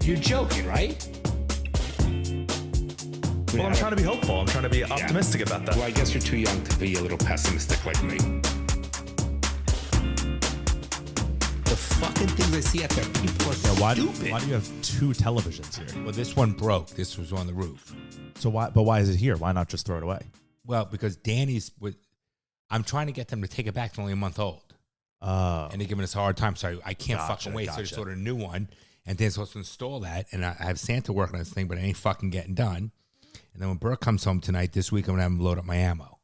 You're joking, right? Well, I'm trying to be hopeful. I'm trying to be optimistic about that. Well, I guess you're too young to be a little pessimistic like me. The fucking things I see out there, people are stupid. Why do you have two televisions here? Well, this one broke. This was on the roof. So why is it here? Why not just throw it away? Well, because I'm trying to get them to take it back. It's only a month old. Oh. And they're giving us a hard time. So I can't fucking wait. So I just ordered a new one. And they're supposed to install that. And I have Santa working on this thing, but it ain't fucking getting done. And then when Burke comes home tonight, this week, I'm going to have him load up my ammo.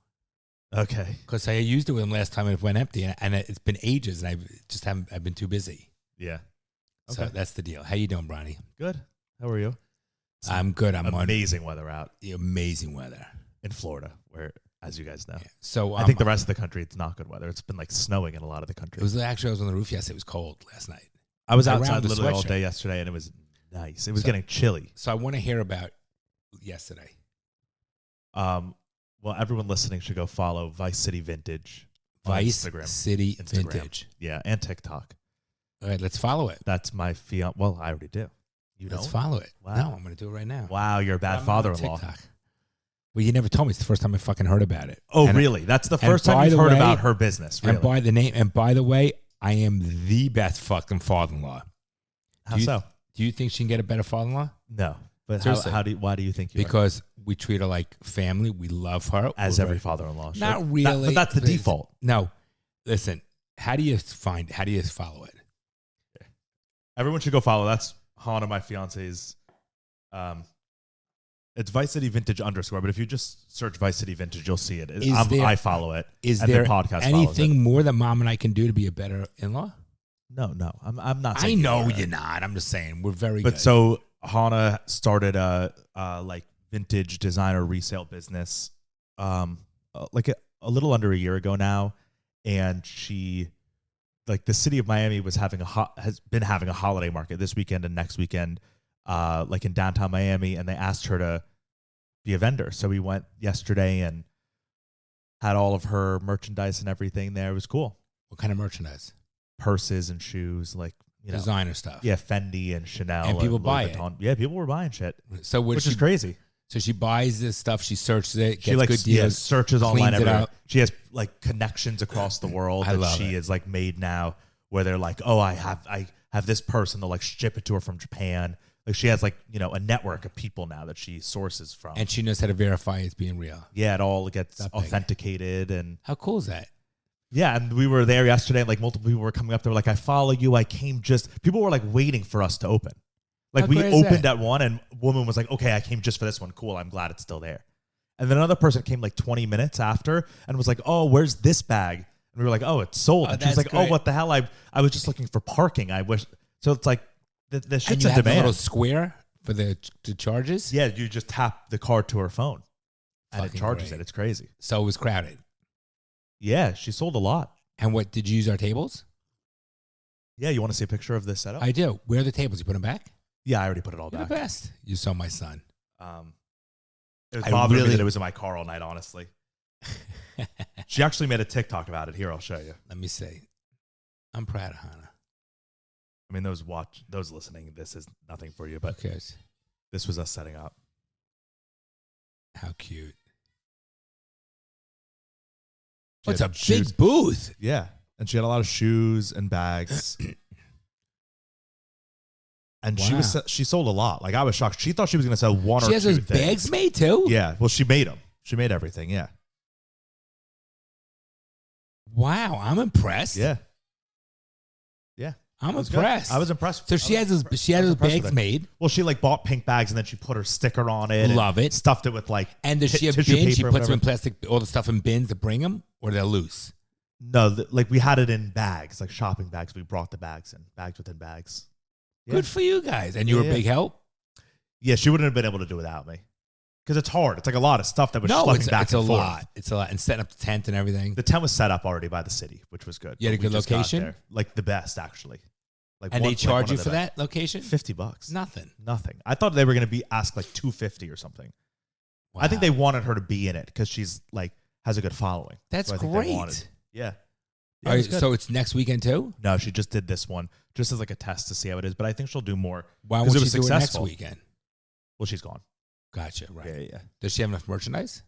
Okay. Because I used it with him last time and it went empty. And it's been ages. And I've been too busy. Yeah. So that's the deal. How you doing, Bronny? Good. How are you? I'm good. I'm amazing weather out. Amazing weather. In Florida, where, as you guys know. Yeah. So I think the rest of the country, it's not good weather. It's been like snowing in a lot of the country. I was on the roof yesterday. It was cold last night. I was outside literally all day yesterday, and it was nice. It was getting chilly. So I want to hear about yesterday. Well, everyone listening should go follow Vice City Vintage on Vice Instagram. City Vintage. Yeah, and TikTok. All right, let's follow it. That's my fiance. Well, I already do. Let's follow it. Wow. No, I'm going to do it right now. Wow, you're a bad father-in-law. TikTok. Well, you never told me. It's the first time I fucking heard about it. Oh, really? That's the first time you've heard about her business. Really? And by the way, I am the best fucking father-in-law. How so? Do you think she can get a better father-in-law? No. But why do you think you are? Because we treat her like family. We love her. As every father-in-law should. Not really. But that's the default. No. Listen, how do you follow it? Everyone should go follow. That's Hana, my fiance's. It's Vice City Vintage _. But if you just search Vice City Vintage, you'll see it. I follow it. Is there the podcast anything more that Mom and I can do to be a better in-law? No. I'm not I saying know you're not. I'm just saying we're very good. But so Hana started a like vintage designer resale business like a little under a year ago now, and she the city of Miami has been having a holiday market this weekend and next weekend like in downtown Miami, and they asked her to be a vendor. So we went yesterday and had all of her merchandise and everything there. It was cool. What kind of merchandise? Purses and shoes, designer stuff. Yeah, Fendi and Chanel. And people buy it. Yeah, people were buying shit. So which is crazy. So she buys this stuff, she searches it, gets good deals. Yeah, searches online everywhere. She has connections across the world that she is made now, where they're like, oh, I have this person, they'll ship it to her from Japan. She has a network of people now that she sources from. And she knows how to verify it's being real. Yeah, it all gets authenticated. And how cool is that? Yeah, and we were there yesterday, and multiple people were coming up. They were like, I follow you. I came people were waiting for us to open. We opened at one, and a woman was like, okay, I came just for this one. Cool, I'm glad it's still there. And then another person came 20 minutes after and was like, oh, where's this bag? And we were like, oh, it's sold. And she was like, great. Oh, what the hell? I was just looking for parking. I wish. So it's the shit's in demand. A little square for the charges? Yeah, you just tap the card to her phone, and it charges it. It's crazy. So it was crowded. Yeah, she sold a lot. And what, did you use our tables? Yeah, you want to see a picture of this setup? I do. Where are the tables? You put them back? Yeah, I already put it all You're back. The best. You saw my son. It was bothering me that it was in my car all night, honestly. She actually made a TikTok about it. Here, I'll show you. Let me see. I'm proud of Hana. I mean, those listening, this is nothing for you, but this was us setting up. How cute. Oh, it's a big booth. Yeah. And she had a lot of shoes and bags. And she sold a lot. I was shocked. She thought she was going to sell one or two things. She has those bags made too? Yeah. Well, she made them. She made everything. Yeah. Wow. I'm impressed. Yeah. Yeah. I'm impressed. Good. I was impressed. So she had those bags made. Well, she bought pink bags and then she put her sticker on it. Love it. Stuffed it with And does she have bins? She puts them in plastic, all the stuff in bins to bring them, or they're loose? No, we had it in bags, shopping bags. We brought the bags in, bags within bags. Yeah. Good for you guys. And you were a big help? Yeah, she wouldn't have been able to do without me. Because it's hard. It's a lot of stuff that was schlepping back and forth. It's a lot. And setting up the tent and everything. The tent was set up already by the city, which was good. You had a good location? The best, actually. And they charge you for that location? $50. Nothing. I thought they were going to be asked $250 or something. Wow. I think they wanted her to be in it because she's has a good following. That's great. Yeah. Yeah, it was good. So it's next weekend too? No, she just did this one just as like a test to see how it is. But I think she'll do more. Why 'cause won't it was she do it next successful. weekend? Well, she's gone. Gotcha. Right. Yeah. Does she have enough merchandise?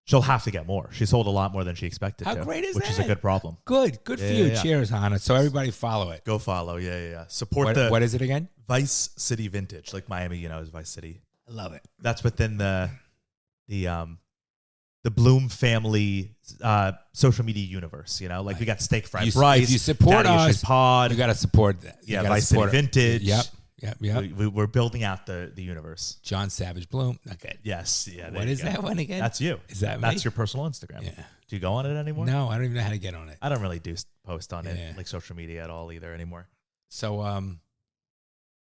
She'll have to get more. She sold a lot more than she expected How to. great is which that? is a good problem. Good for you. Yeah. Cheers, Hana. So everybody follow it. Go follow. Yeah. Support What is it again? Vice City Vintage, like Miami, is Vice City. I love it. That's within the Bloom family social media universe. Like we got Steak Fried Rice. If you support Daddy us, Pod, you got to support that. Yeah, Vice City Vintage. Yep. We're building out the universe. John Savage Bloom. Okay. Yes. Yeah. What is that one again? That's you. Is that That's me? your personal Instagram? Yeah. Do you go on it anymore? No, I don't even know how to get on it. I don't really do post on it, like social media at all either anymore. So,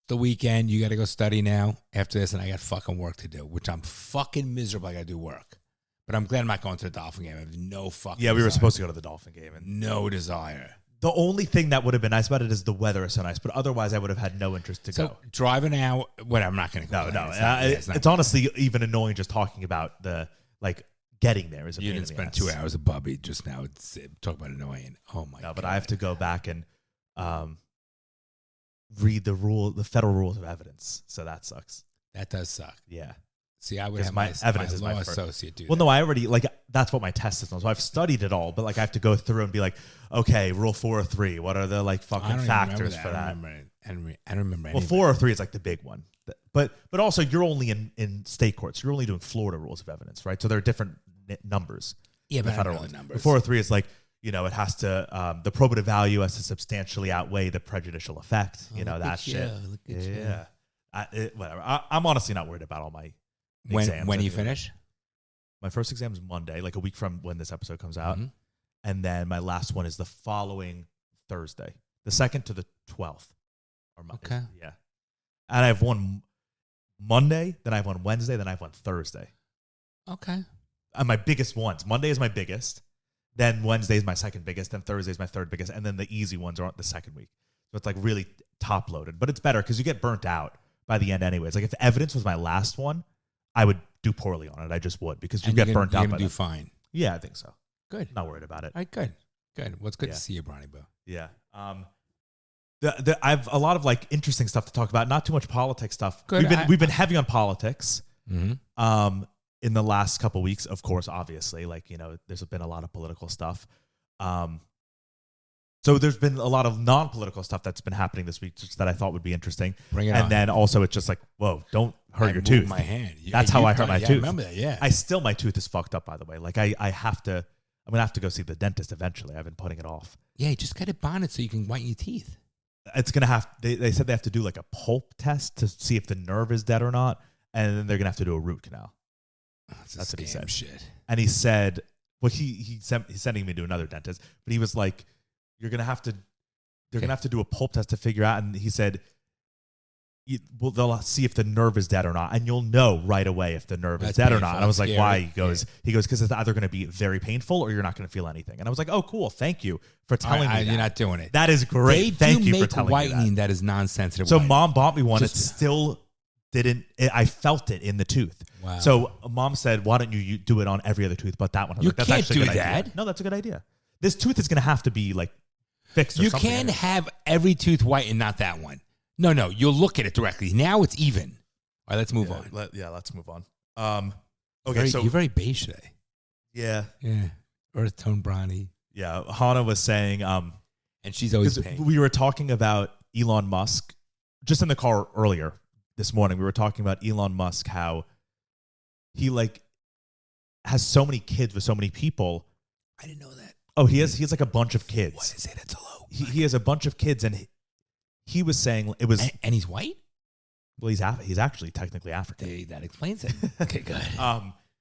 the weekend, you got to go study now after this, and I got fucking work to do, which I'm fucking miserable. I got to do work. But I'm glad I'm not going to the Dolphin game. I have no fucking Yeah, we were desire. supposed to go to the Dolphin game. And No desire. the only thing that would have been nice about it is the weather is so nice, but otherwise I would have had no interest to So, go. driving out, whatever, I'm not going to go. No. It's not It's honestly even annoying just talking about the, getting there is a You pain didn't in the spend ass. 2 hours of Bubby just now. Talk about annoying. Oh, my God. No, but I have to go back and read the federal rules of evidence. So that sucks. That does suck. Yeah. See, I would 'Cause have my evidence is law my first. associate do Well, that. no, I already, that's what my test is on. So I've studied it all, but, I have to go through and be like, okay, rule 403. What are the, I fucking don't even factors remember for that? I don't remember any Well, of it. 403 is the big one. But also you're only in state courts. You're only doing Florida rules of evidence, right? So there are different numbers. Yeah, the but I don't federal know the ones. numbers. The 403 is it has to, the probative value has to substantially outweigh the prejudicial effect. Look that at shit. you, look at you. Yeah. Whatever. I'm honestly not worried about all my exams. When you finish? My first exam is Monday, a week from when this episode comes out. Mhm. And then my last one is the following Thursday, the 2nd to the 12th. Okay. Yeah. And I have one Monday, then I have one Wednesday, then I have one Thursday. Okay. And my biggest ones. Monday is my biggest. Then Wednesday is my second biggest. Then Thursday is my third biggest. And then the easy ones are the second week. So it's really top loaded. But it's better because you get burnt out by the end anyways. If evidence was my last one, I would do poorly on it. I just would because you get burnt out by do that. fine. Yeah, I think so. Good. Not worried about it. All right, good. Well, it's good Yeah. to see you, Bronny Boo. Yeah. I have a lot of interesting stuff to talk about. Not too much politics stuff. Good. We've been heavy on politics. Mm-hmm. In the last couple weeks, of course, obviously, there's been a lot of political stuff. So there's been a lot of non-political stuff that's been happening this week that I thought would be interesting. Bring it and on. then also it's just whoa, don't hurt your moved tooth. my hand. That's how I hurt my Yeah, tooth. I remember that, yeah. My tooth is fucked up, by the way. I'm going to have to go see the dentist eventually. I've been putting it off. Yeah, you just got it bonded so you can whiten your teeth. It's going to they said they have to do a pulp test to see if the nerve is dead or not. And then they're going to have to do a root canal. That's what he said. Shit. And he said, well, he's sending me to another dentist, but he was like, they're going to have to do a pulp test to figure out. And he said, they'll see if the nerve is dead or not. And you'll know right away if the nerve is dead or not. And I was like, Scary. why? He goes, because it's either going to be very painful or you're not going to feel anything. And I was like, oh, cool. Thank you for telling me that. You're not doing it. That is great. Thank you for telling me whitening that. that is non-sensitive. So whitening. mom bought me one. Just- It still didn't. I felt it in the tooth. Wow. So mom said, why don't you do it on every other tooth but that one? I was You like, that's can't actually a do good idea. that. No, that's a good idea. This tooth is going to have to be fixed or You something. can't have every tooth white and not that one. No, you'll look at it directly. Now it's even. All right, let's move on. Let's move on. Okay, You're very beige today. yeah. Yeah. Earth tone Bronny. Yeah, Hana was saying, And she's always 'cause pink. we were talking about Elon Musk just in the car earlier this morning. We were talking about Elon Musk, how he has so many kids with so many people. I didn't know that. Oh, he has a bunch of kids. What is it? It's low. He has a bunch of kids, and he was saying it was. And he's white? Well, he's actually technically African. That explains it. Okay, good.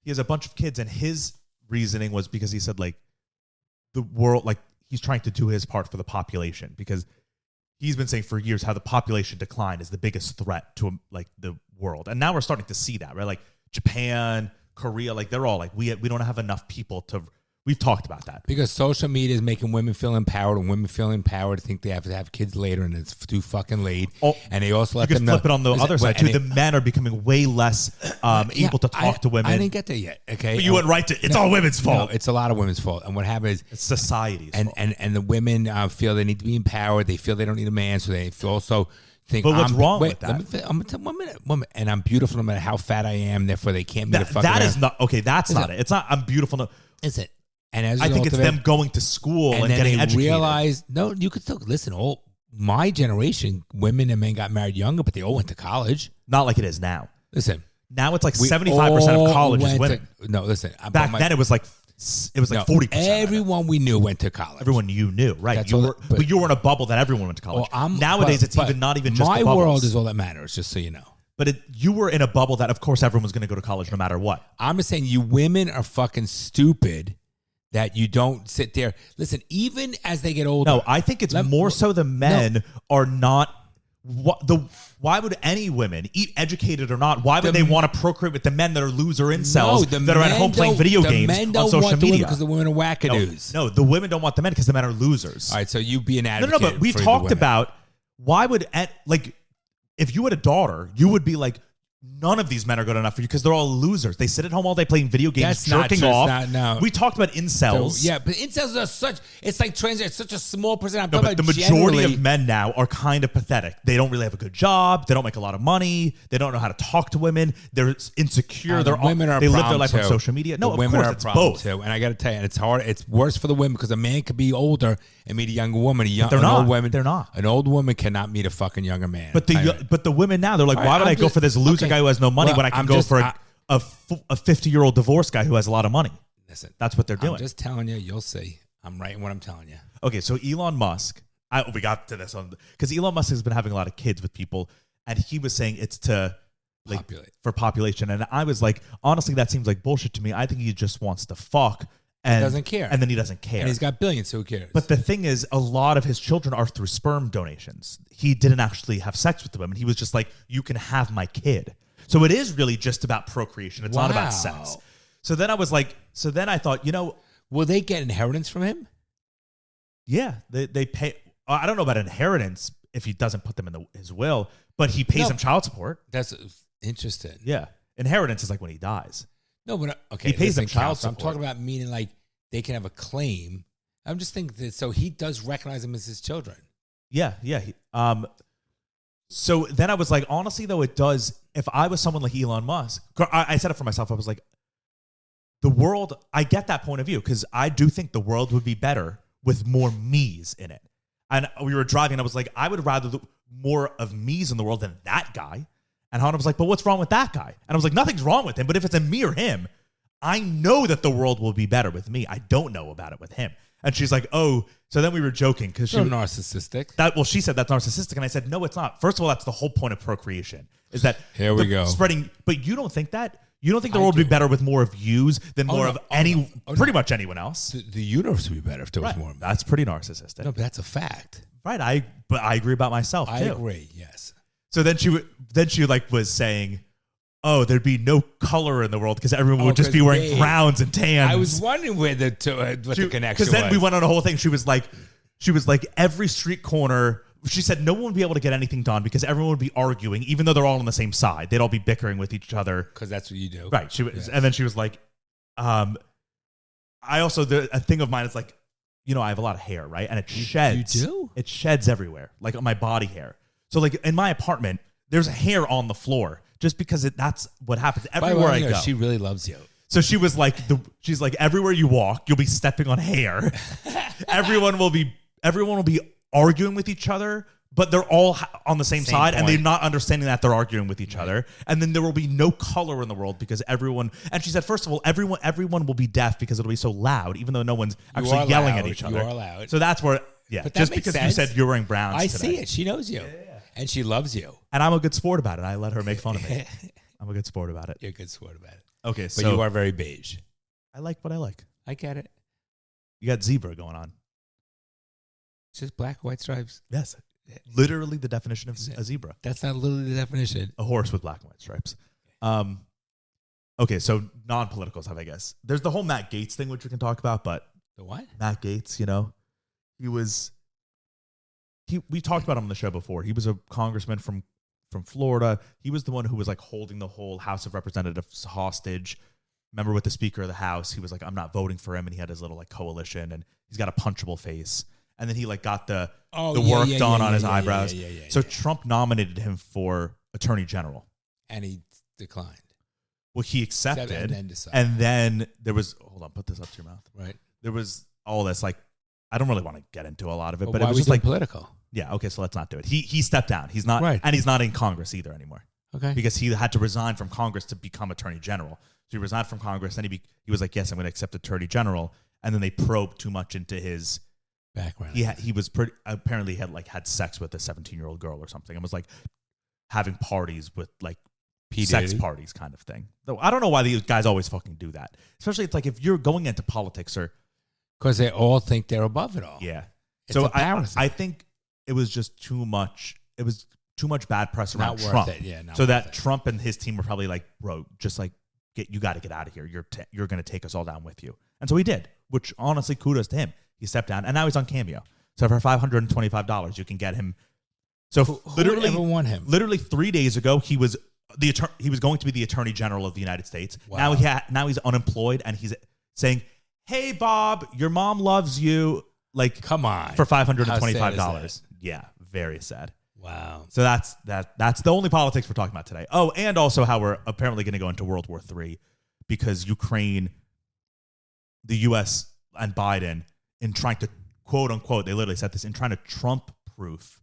He has a bunch of kids, and his reasoning was because he said the world, he's trying to do his part for the population, because he's been saying for years how the population decline is the biggest threat to the world, and now we're starting to see that, right? Japan, Korea, they're all we don't have enough people to We've talked about that. Because social media is making women feel empowered, and women feel empowered to think they have to have kids later, and it's too fucking late. Oh, and they also let you them can know. flip it on the other side, too. The men are becoming way less able to talk to women. I didn't get there yet, okay? But you went right to, it's all women's fault. No, it's a lot of women's fault. And what happens is, it's society's fault. And the women feel they need to be empowered. They feel they don't need a man, so they also think, but what's wrong with that? I'm going to tell 1 minute. And I'm beautiful no matter how fat I am, therefore they can't meet a fucking That is not, okay, that's not it. It's not, I'm beautiful. No. Is it? And as I think it's them going to school and getting educated. Realize, no, you could still listen. My generation, women and men got married younger, but they all went to college. Not like it is now. Listen, now it's like 75% of college is women. No, listen. Back then it was like 40%. Everyone we knew went to college. Everyone you knew, right? But you were in a bubble that everyone went to college. Nowadays, it's not even just my the world is all that matters. Just so you know. But you were in a bubble that, of course, everyone's going to go to college no matter what. I'm just saying, you women are fucking stupid that you don't sit there. Listen, even as they get older. No, I think it's more so the men are not. Why would any women, educated or not, why would they want to procreate with the men that are loser incels that are at home playing video games on social media? Because the women are wackadoos. No, the women don't want the men because the men are losers. All right, so you be an advocate. No, but we talked about why would, like, if you had a daughter, you would be like, none of these men are good enough for you because they're all losers. They sit at home all day playing video games, jerking off. No. We talked about incels. So, yeah, but incels are it's like trans. It's such a small percent. But the majority of men now are kind of pathetic. They don't really have a good job. They don't make a lot of money. They don't know how to talk to women. They're insecure. They live their life on social media. No, of course, it's both. Too. And I got to tell you, it's hard. It's worse for the women because a man could be older and meet a younger woman. Old woman, they're not. An old woman cannot meet a fucking younger man. But the women now, they're like, why would I go for this loser guy who has no money when I can go for a 50-year-old divorced guy who has a lot of money? Listen, that's what they're doing. I'm just telling you, you'll see. I'm right in what I'm telling you. Okay, so Elon Musk, we got to this because Elon Musk has been having a lot of kids with people, and he was saying it's to for population, and I was like, honestly, that seems like bullshit to me. I think he just wants to fuck. And doesn't care. And then he doesn't care. And he's got billions, so who cares? But the thing is, a lot of his children are through sperm donations. He didn't actually have sex with the women. He was just like, you can have my kid. So it is really just about procreation. It's not about sex. So then I was like, I thought, will they get inheritance from him? Yeah, they pay. I don't know about inheritance if he doesn't put them in his will, but he pays them child support. That's interesting. Yeah. Inheritance is like when he dies. No, but okay. He pays them child support. I'm talking about meaning like they can have a claim. I'm just thinking that so he does recognize them as his children. Yeah. So then I was like, honestly, though, it does. If I was someone like Elon Musk, I said it for myself. I was like, the world, I get that point of view because I do think the world would be better with more me's in it. And we were driving and I was like, I would rather more of me's in the world than that guy. And Hana was like, but what's wrong with that guy? And I was like, nothing's wrong with him. But if it's a me or him, I know that the world will be better with me. I don't know about it with him. And she's like, oh, so then we were joking because she was narcissistic. She said that's narcissistic. And I said, no, it's not. First of all, that's the whole point of procreation is that here we go spreading. But you don't think that? You don't think the world would be better with more of yous than pretty much anyone else? The universe would be better if there was more. That's pretty narcissistic. No, but that's a fact. Right. But I agree about myself too. I agree. Yes. So then she was saying, oh, there'd be no color in the world because everyone would just be wearing browns and tans. I was wondering what the connection was. Because then we went on a whole thing. She was like every street corner. She said no one would be able to get anything done because everyone would be arguing, even though they're all on the same side. They'd all be bickering with each other. Because that's what you do. Right. And then she was like, I also, a thing of mine is like, I have a lot of hair, right? And it sheds. You do? It sheds everywhere, like on my body hair. So like in my apartment, there's hair on the floor just because that's what happens everywhere I go. She really loves you. So she was like, she's like, everywhere you walk, you'll be stepping on hair. Everyone will be arguing with each other, but they're all on the same side, and they're not understanding that they're arguing with each other. And then there will be no color in the world because everyone. And she said, first of all, everyone will be deaf because it'll be so loud, even though no one's actually yelling at each other. You are loud. So that's where, but just because you said you're wearing browns. I see it. She knows you, and she loves you. And I'm a good sport about it. I let her make fun of me. I'm a good sport about it. You're a good sport about it. Okay, but you are very beige. I like what I like. I get it. You got zebra going on. It's just black, white stripes. Yes. Literally the definition of a zebra. That's not literally the definition. A horse with black and white stripes. Okay, so non-political stuff, I guess. There's the whole Matt Gaetz thing, which we can talk about, but The what? Matt Gaetz, we talked about him on the show before. He was a congressman from Florida. He was the one who was like holding the whole House of Representatives hostage. Remember with the Speaker of the House, he was like, I'm not voting for him, and he had his little like coalition, and he's got a punchable face. And then he like got the work done on his eyebrows. So Trump nominated him for Attorney General. And he declined. Well, he accepted. And then there was, hold on, put this up to your mouth. Right. There was all this, like, I don't really want to get into a lot of it, but why it was we just like political. Yeah, okay, so let's not do it. He stepped down. He's not, right. And he's not in Congress either anymore. Okay. Because he had to resign from Congress to become Attorney General. So he resigned from Congress, and he was like, yes, I'm going to accept Attorney General. And then they probed too much into his background. He was apparently had sex with a 17-year-old girl or something, and was like having parties with like sex parties kind of thing. Though I don't know why these guys always fucking do that. Especially it's like if you're going into politics or because they all think they're above it all. Yeah. It's so embarrassing. I think it was just too much. It was too much bad press around Not Trump. worth it. Yeah. So that Trump and his team were probably like, bro, just like you got to get out of here. You're going to take us all down with you. And so he did, which honestly, kudos to him. He stepped down, and now he's on Cameo. So for $525, you can get him. So who would ever want him? Literally 3 days ago, he was going to be the Attorney General of the United States. Wow. Now he's unemployed, and he's saying, "Hey Bob, your mom loves you." Like, come on, for $525. Yeah, very sad. Wow. So that's the only politics we're talking about today. Oh, and also how we're apparently going to go into World War III because Ukraine, the U.S. and Biden, in trying to quote unquote, they literally said this, in trying to Trump-proof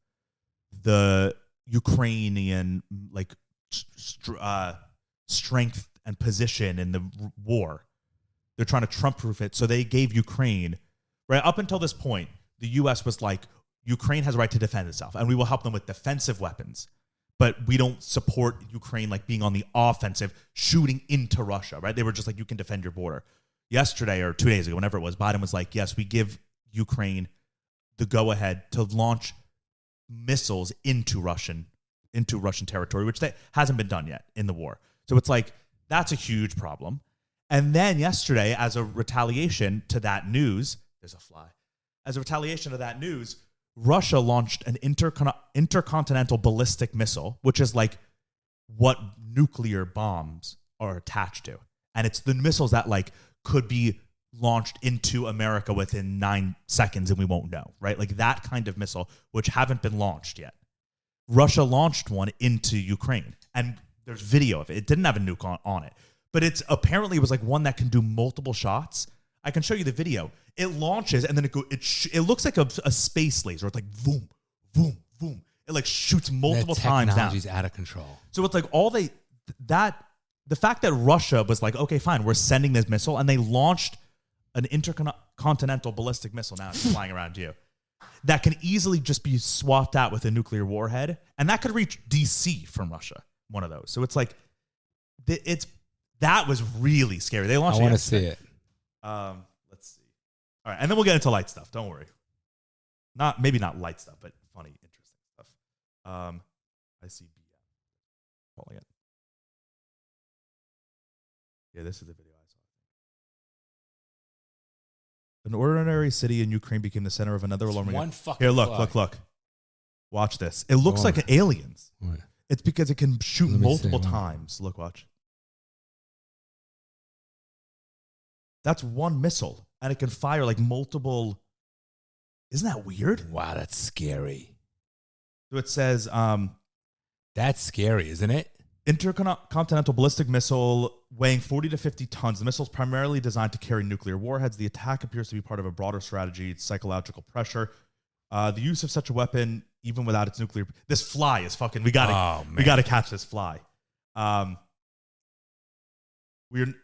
the Ukrainian like strength and position in the war. They're trying to Trump-proof it. So they gave Ukraine, right up until this point, the U.S. was like, Ukraine has a right to defend itself, and we will help them with defensive weapons. But we don't support Ukraine like being on the offensive, shooting into Russia, right? They were just like, you can defend your border. Yesterday or 2 days ago, whenever it was, Biden was like, yes, we give Ukraine the go-ahead to launch missiles into Russian territory, which hasn't been done yet in the war. So it's like, that's a huge problem. And then yesterday, as a retaliation to that news, there's a fly. As a retaliation to that news, Russia launched an intercontinental ballistic missile, which is like what nuclear bombs are attached to. And it's the missiles that like could be launched into America within 9 seconds and we won't know, right? Like that kind of missile, which haven't been launched yet. Russia launched one into Ukraine, and there's video of it. It didn't have a nuke on it, but it was like one that can do multiple shots. I can show you the video. It launches and then it looks like a space laser. It's like boom, boom, boom. It like shoots multiple times down. Technology's out of control. So it's like the fact that Russia was like, okay, fine, we're sending this missile, and they launched an intercontinental ballistic missile, now it's flying around you, that can easily just be swapped out with a nuclear warhead, and that could reach DC from Russia, one of those. So it's like, that was really scary. They launched. I want to see it. Let's see. All right, and then we'll get into light stuff. Don't worry. Maybe not light stuff, but funny, interesting stuff. I see BM calling it. Yeah, this is the video I saw. An ordinary city in Ukraine became the center of another alarming. One fucking. Here, look. Watch this. It looks like aliens. What? It's because it can shoot multiple times. Look, watch. That's one missile, and it can fire like multiple. Isn't that weird? Wow, that's scary. So it says, that's scary, isn't it? Intercontinental ballistic missile weighing 40 to 50 tons. The missile is primarily designed to carry nuclear warheads. The attack appears to be part of a broader strategy, psychological pressure. The use of such a weapon, even without its nuclear. This fly is fucking. We gotta catch this fly.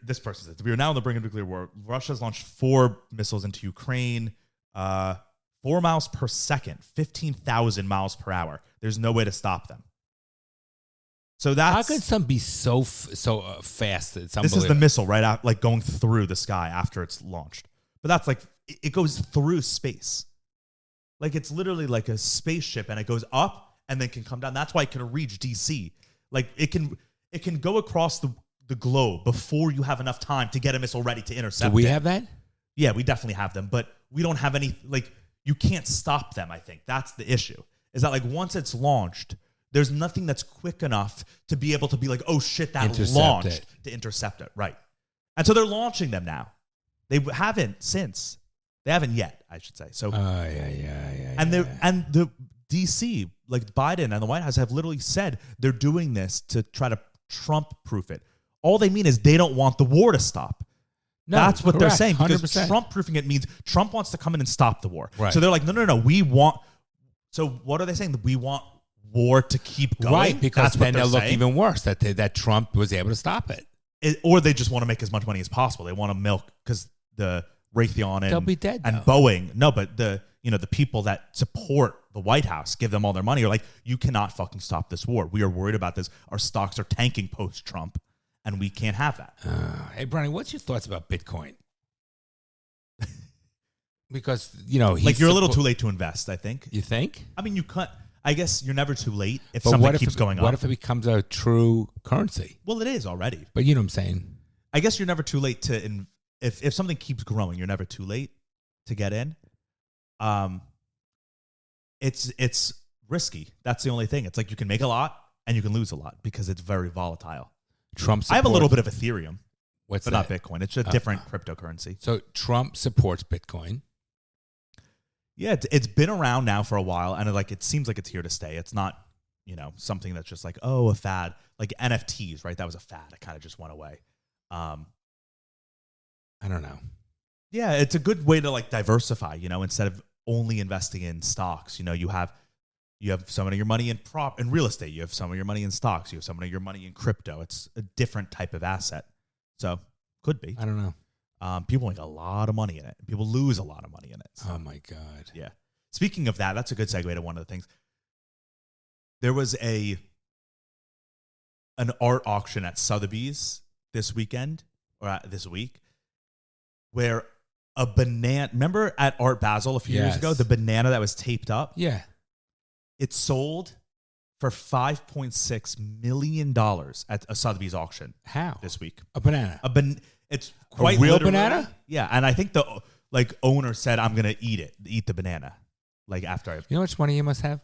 This person says we are now on the brink of nuclear war. Russia has launched 4 missiles into Ukraine, 4 miles per second, 15,000 miles per hour. There's no way to stop them. So that's, how could some be so fast? It's this is the missile right out, like going through the sky after it's launched. But that's like it goes through space, like it's literally like a spaceship, and it goes up and then can come down. That's why it can reach DC. Like it can go across the globe before you have enough time to get a missile ready to intercept. Do we have that? Yeah, we definitely have them, but we don't have any, like, you can't stop them, I think. That's the issue. Is that, like, once it's launched, there's nothing that's quick enough to be able to be like, oh, shit, that launched to intercept it. Right. And so they're launching them now. They haven't since. They haven't yet, I should say. So, yeah. And the DC, like Biden and the White House, have literally said they're doing this to try to Trump-proof it. All they mean is they don't want the war to stop. No, that's what they're saying, because 100%. Trump-proofing it means Trump wants to come in and stop the war. Right. So they're like, no, we want. So what are they saying? That we want war to keep going? Right, because that's then they'll look even worse that Trump was able to stop it. Or they just want to make as much money as possible. They want to milk, because the Raytheon they'll be dead, and Boeing. No, but the people that support the White House, give them all their money, are like, you cannot fucking stop this war. We are worried about this. Our stocks are tanking post-Trump, and we can't have that. Hey, Bronny, what's your thoughts about Bitcoin? Because, like, you're a little too late to invest, I think. You think? I mean, you can't. I guess you're never too late if something keeps going up. What if it becomes a true currency? Well, it is already. But you know what I'm saying? I guess you're never too late to if something keeps growing, you're never too late to get in. It's risky. That's the only thing. It's like you can make a lot and you can lose a lot because it's very volatile. I have a little bit of Ethereum. But not Bitcoin. It's a different cryptocurrency. So Trump supports Bitcoin. Yeah, it's been around now for a while, and it seems like it's here to stay. It's not, something that's just like, oh, a fad. Like NFTs, right? That was a fad. It kind of just went away. I don't know. Yeah, it's a good way to like diversify, instead of only investing in stocks. You have some of your money in real estate. You have some of your money in stocks. You have some of your money in crypto. It's a different type of asset. So could be. I don't know. People make a lot of money in it. People lose a lot of money in it. So. Oh, my God. Yeah. Speaking of that, that's a good segue to one of the things. There was an art auction at Sotheby's this week, where a banana, remember at Art Basel a few years ago, the banana that was taped up? Yeah. It sold for $5.6 million at a Sotheby's auction. How? This week. A banana? It's quite a real literally, banana? Yeah, and I think the owner said, I'm going to eat the banana. Like after I... You know how much money you must have?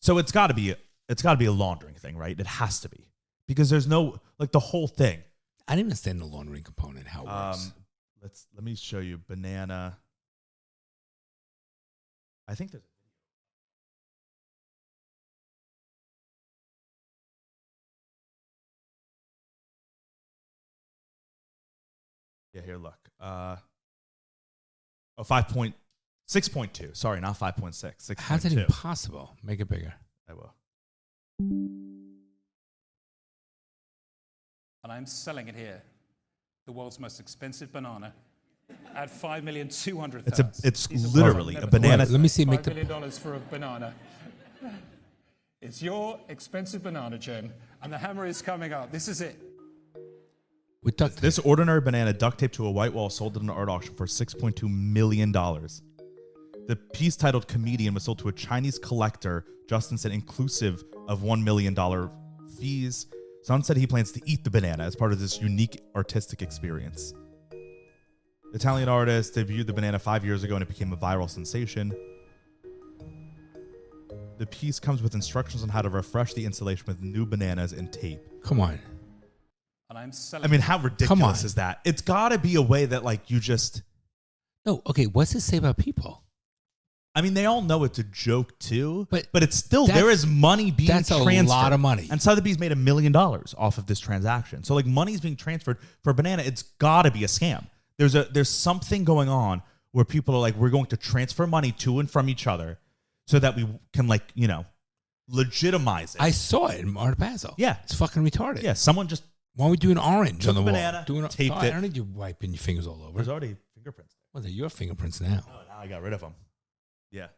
So it's got to be a laundering thing, right? It has to be. Because there's no, the whole thing. I didn't understand the laundering component, how it works. Let me show you banana. I think there's a video. Yeah, here, look. 6.2. Sorry, not 5.6. How's that even possible? Make it bigger. I will. And I'm selling it here. The world's most expensive banana at $5,200,000. It's literally a banana. Let me see. $5 million for a banana. It's your expensive banana, Jen, and the hammer is coming up. This is it. With duct tape. This ordinary banana duct taped to a white wall sold at an art auction for $6.2 million. The piece titled Comedian was sold to a Chinese collector, Justin said, inclusive of $1 million fees. Son said he plans to eat the banana as part of this unique artistic experience. The Italian artist debuted the banana 5 years ago and it became a viral sensation. The piece comes with instructions on how to refresh the installation with new bananas and tape. Come on. And I'm selling. I mean, how ridiculous is that? It's got to be a way that you just... No, okay, what's this say about people? I mean, they all know it's a joke too, but it's still, there is money being transferred. That's a lot of money. And Sotheby's made $1 million off of this transaction. So money's being transferred for a banana. It's got to be a scam. There's something going on where people are like, we're going to transfer money to and from each other so that we can legitimize it. I saw it in Art Basel. Yeah. It's fucking retarded. Yeah, someone just... Why don't we do an orange on the banana, wall? taped it. I don't need you wiping your fingers all over. There's already fingerprints. Well, they're your fingerprints now. Oh, now I got rid of them. Yeah.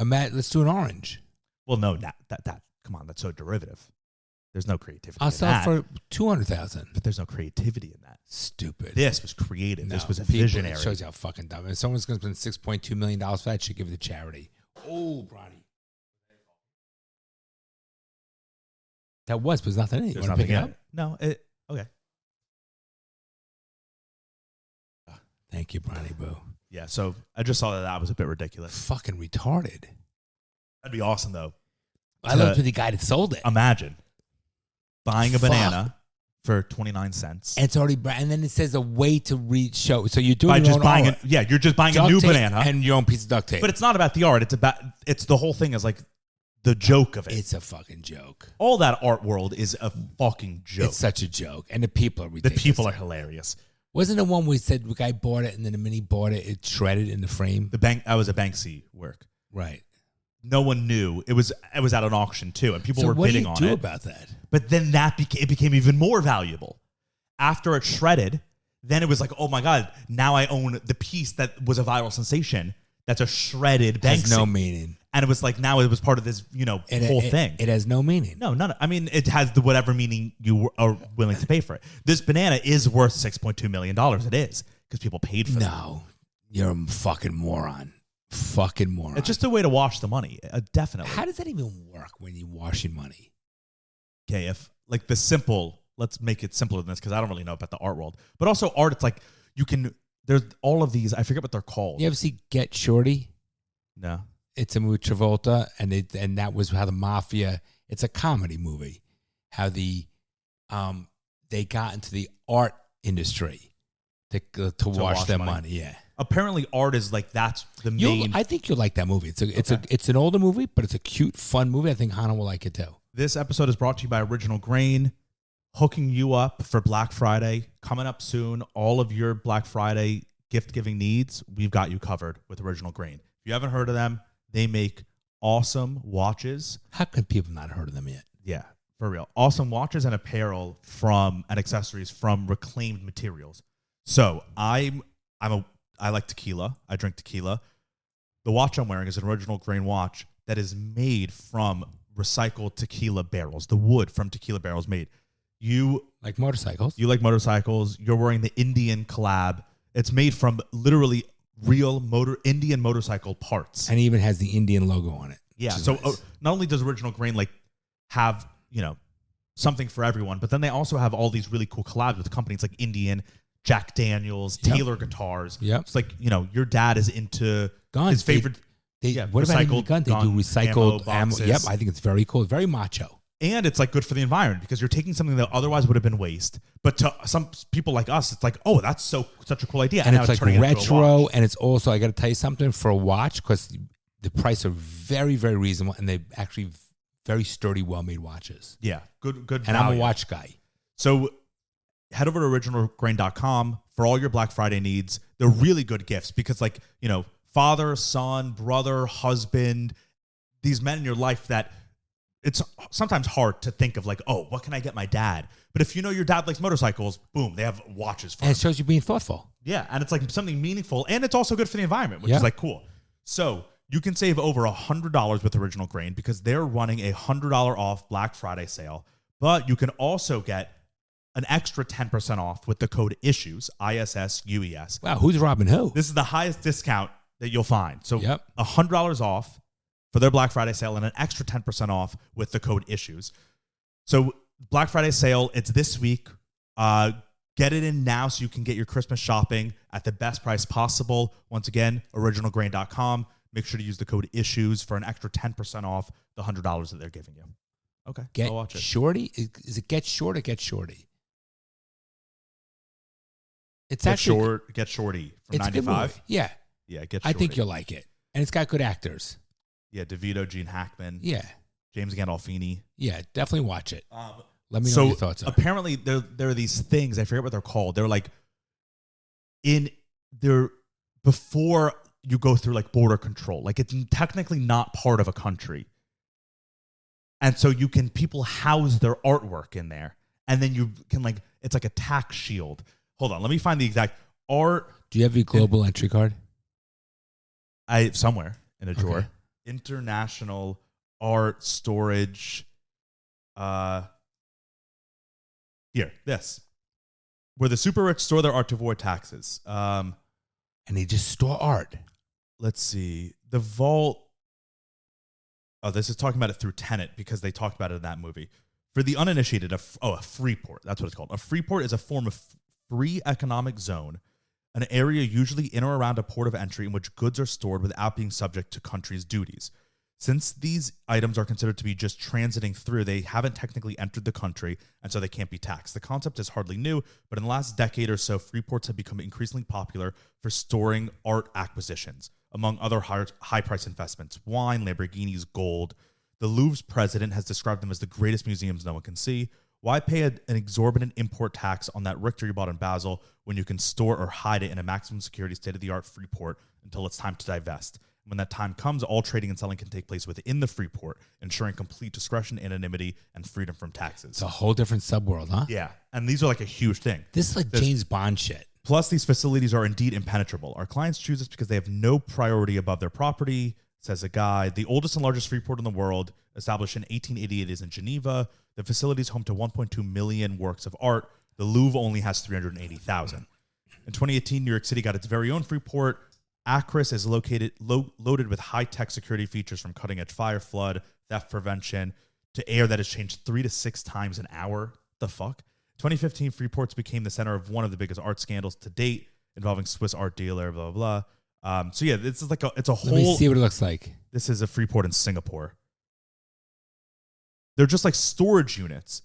Let's do an orange. Well, no, that come on, that's so derivative. There's no creativity. I'll sell it for $200,000. But there's no creativity in that. Stupid. This was creative. No, this was a visionary. It shows you how fucking dumb. If someone's going to spend $6.2 million for that, should give it to charity. Oh, Bronny. That was, but there's nothing in it. You There's want to pick it nothing up? No. Okay. Thank you, Bronny Boo. Yeah, so I just saw that was a bit ridiculous. Fucking retarded. That'd be awesome, though. I love the guy that sold it. Imagine buying a banana for 29 cents. And it's already, and then it says a way to read show. So you're doing By your just own buying art. you're just buying a Duct new tape banana. and your own piece of duct tape. But it's not about the art. It's the whole thing is like the joke of it. It's a fucking joke. All that art world is a fucking joke. It's such a joke. And the people are The ridiculous. people are hilarious. Wasn't the one where he said the guy bought it and then the minute he bought it, it shredded in the frame? That was a Banksy work. Right. No one knew. It was at an auction too, and people were bidding on it. What do you do about that? But then it became even more valuable. After it shredded, then it was like, oh my God, now I own the piece that was a viral sensation. That's a shredded Banksy. Has no meaning. And it was like, now it was part of this, whole thing. It has no meaning. No, none. I mean, it has the whatever meaning you are willing to pay for it. This banana is worth $6.2 million. It is because people paid for it. No, you're a fucking moron. Fucking moron. It's just a way to wash the money. Definitely. How does that even work when you're washing money? Okay, if like let's make it simpler than this because I don't really know about the art world. But also art, it's like there's all of these, I forget what they're called. You ever see Get Shorty? No. It's a movie with Travolta, and that was how the mafia. It's a comedy movie. How they got into the art industry to wash their money. Yeah. Apparently, art is like that's the main. I think you'll like that movie. It's an older movie, but it's a cute, fun movie. I think Hana will like it too. This episode is brought to you by Original Grain, hooking you up for Black Friday coming up soon. All of your Black Friday gift giving needs, we've got you covered with Original Grain. If you haven't heard of them, they make awesome watches. How could people not heard of them yet? Yeah, for real. Awesome watches and apparel and accessories from reclaimed materials. So I like tequila. I drink tequila. The watch I'm wearing is an Original Grain watch that is made from recycled tequila barrels. The wood from tequila barrels made. You like motorcycles. You like motorcycles. You're wearing the Indian collab. It's made from literally real Indian motorcycle parts. And it even has the Indian logo on it. Yeah. So nice. Not only does Original Grain have, something for everyone, but then they also have all these really cool collabs with companies like Indian, Jack Daniels, Taylor Guitars. Yep. It's like, your dad is into guns. His favorite. What about the gun? They do recycled ammo. Yep. I think it's very cool. It's very macho. And it's good for the environment because you're taking something that otherwise would have been waste. But to some people like us, it's like, oh, that's such a cool idea. And now it's like retro. And it's also, I got to tell you something, for a watch, because the price are very, very reasonable. And they're actually very sturdy, well-made watches. Yeah. Good. And value. I'm a watch guy. So head over to originalgrain.com for all your Black Friday needs. They're really good gifts because father, son, brother, husband, these men in your life that it's sometimes hard to think of what can I get my dad? But if your dad likes motorcycles, boom, they have watches for him. And it shows you being thoughtful. Yeah, and it's something meaningful, and it's also good for the environment, which is cool. So you can save over $100 with Original Grain because they're running a $100 off Black Friday sale. But you can also get an extra 10% off with the code ISSUES, ISSUES. Wow, who's robbing who? This is the highest discount that you'll find. So $100 off for their Black Friday sale and an extra 10% off with the code ISSUES. So Black Friday sale, it's this week. Get it in now so you can get your Christmas shopping at the best price possible. Once again, originalgrain.com. Make sure to use the code ISSUES for an extra 10% off the $100 that they're giving you. Okay, go watch it. Shorty? Is it Get Short or Get Shorty? It's Get Shorty from 95. Yeah. Yeah, Get Shorty. I think you'll like it. And it's got good actors. Yeah, DeVito, Gene Hackman. Yeah. James Gandolfini. Yeah, definitely watch it. Let me know what your thoughts are. Apparently, there are these things, I forget what they're called. They're before you go through border control. It's technically not part of a country. And so people house their artwork in there. And then you can it's like a tax shield. Hold on, let me find the exact art. Do you have your global entry card? Somewhere in a drawer. Okay. International Art Storage. Here, this. Where the super rich store their art to avoid taxes. And they just store art. Let's see. The vault. Oh, this is talking about it through Tenet because they talked about it in that movie. For the uninitiated, a free port. That's what it's called. A free port is a form of free economic zone an area usually in or around a port of entry in which goods are stored without being subject to countries' duties. Since these items are considered to be just transiting through, they haven't technically entered the country, and so they can't be taxed. The concept is hardly new, but in the last decade or so, free ports have become increasingly popular for storing art acquisitions, among other high-price investments, wine, Lamborghinis, gold. The Louvre's president has described them as the greatest museums no one can see. Why pay an exorbitant import tax on that Richter you bought in Basel when you can store or hide it in a maximum security state-of-the-art free port until it's time to divest? When that time comes, all trading and selling can take place within the free port, ensuring complete discretion, anonymity, and freedom from taxes. It's a whole different subworld, huh? Yeah, and these are like a huge thing. This is like James Bond shit. Plus, these facilities are indeed impenetrable. Our clients choose us because they have no priority above their property, says a guy. The oldest and largest free port in the world, established in 1888, is in Geneva. The facility is home to 1.2 million works of art. The Louvre only has 380,000. In 2018, New York City got its very own free port. Acris is loaded with high-tech security features, from cutting-edge fire, flood, theft prevention, to air that has changed 3 to 6 times an hour. The fuck? 2015, Freeports became the center of one of the biggest art scandals to date, involving Swiss art dealer, blah, blah, blah. So yeah, this is like it's a whole... Let me see what it looks like. This is a Freeport in Singapore. They're just like storage units.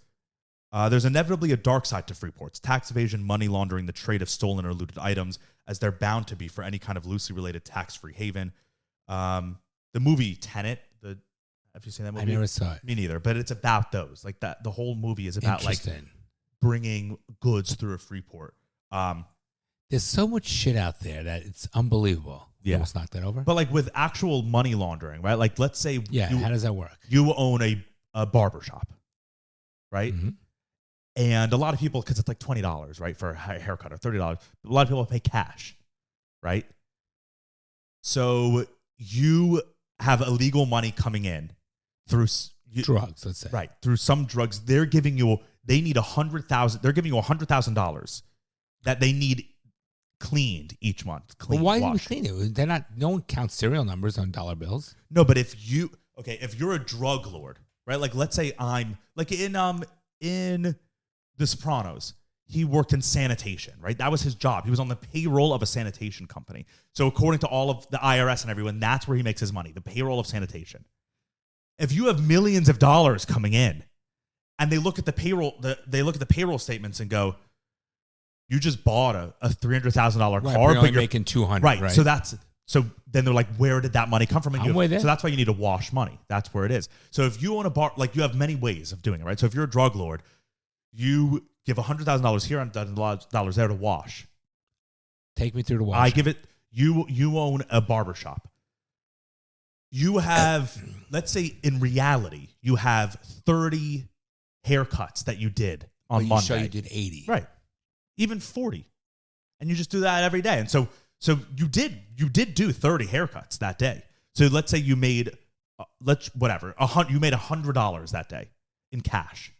There's inevitably a dark side to free ports: tax evasion, money laundering, the trade of stolen or looted items, as they're bound to be for any kind of loosely related tax-free haven. The movie Tenet, have you seen that movie? I never saw it. Me neither, but it's about those. Like that, the whole movie is about like bringing goods through a free port. There's so much shit out there that it's unbelievable. Yeah. Almost knock that over. But like with actual money laundering, right? Like let's say how does that work? You own a barber shop, right? Mm-hmm. And a lot of people, because it's like $20, right, for a haircut, or $30, a lot of people pay cash, right? So you have illegal money coming in through drugs, let's say. Right, through some drugs. They're giving you, they need $100,000. They're giving you $100,000 that they need cleaned each month. Well, why do we clean it? They're not. No one counts serial numbers on dollar bills. No, but if you're a drug lord, right? Like let's say I'm like in The Sopranos, he worked in sanitation, right? That was his job. He was on the payroll of a sanitation company. So according to all of the IRS and everyone, that's where he makes his money, the payroll of sanitation. If you have millions of dollars coming in, and they look at the payroll statements and go, you just bought a $300,000 car, but you're making $200,000, right? So then they're like, where did that money come from? I'm with it. So that's why you need to wash money. That's where it is. So if you own a bar, like you have many ways of doing it, right? So if you're a drug lord, you give $100,000 here and $1,000 there to wash. Take me through the wash. I give it. You own a barbershop. You have, let's say, in reality, you have 30 haircuts that you did on Monday. Show you did 80, right? Even 40, and you just do that every day. And so you did do 30 haircuts that day. So let's say you made you made $100 that day in cash.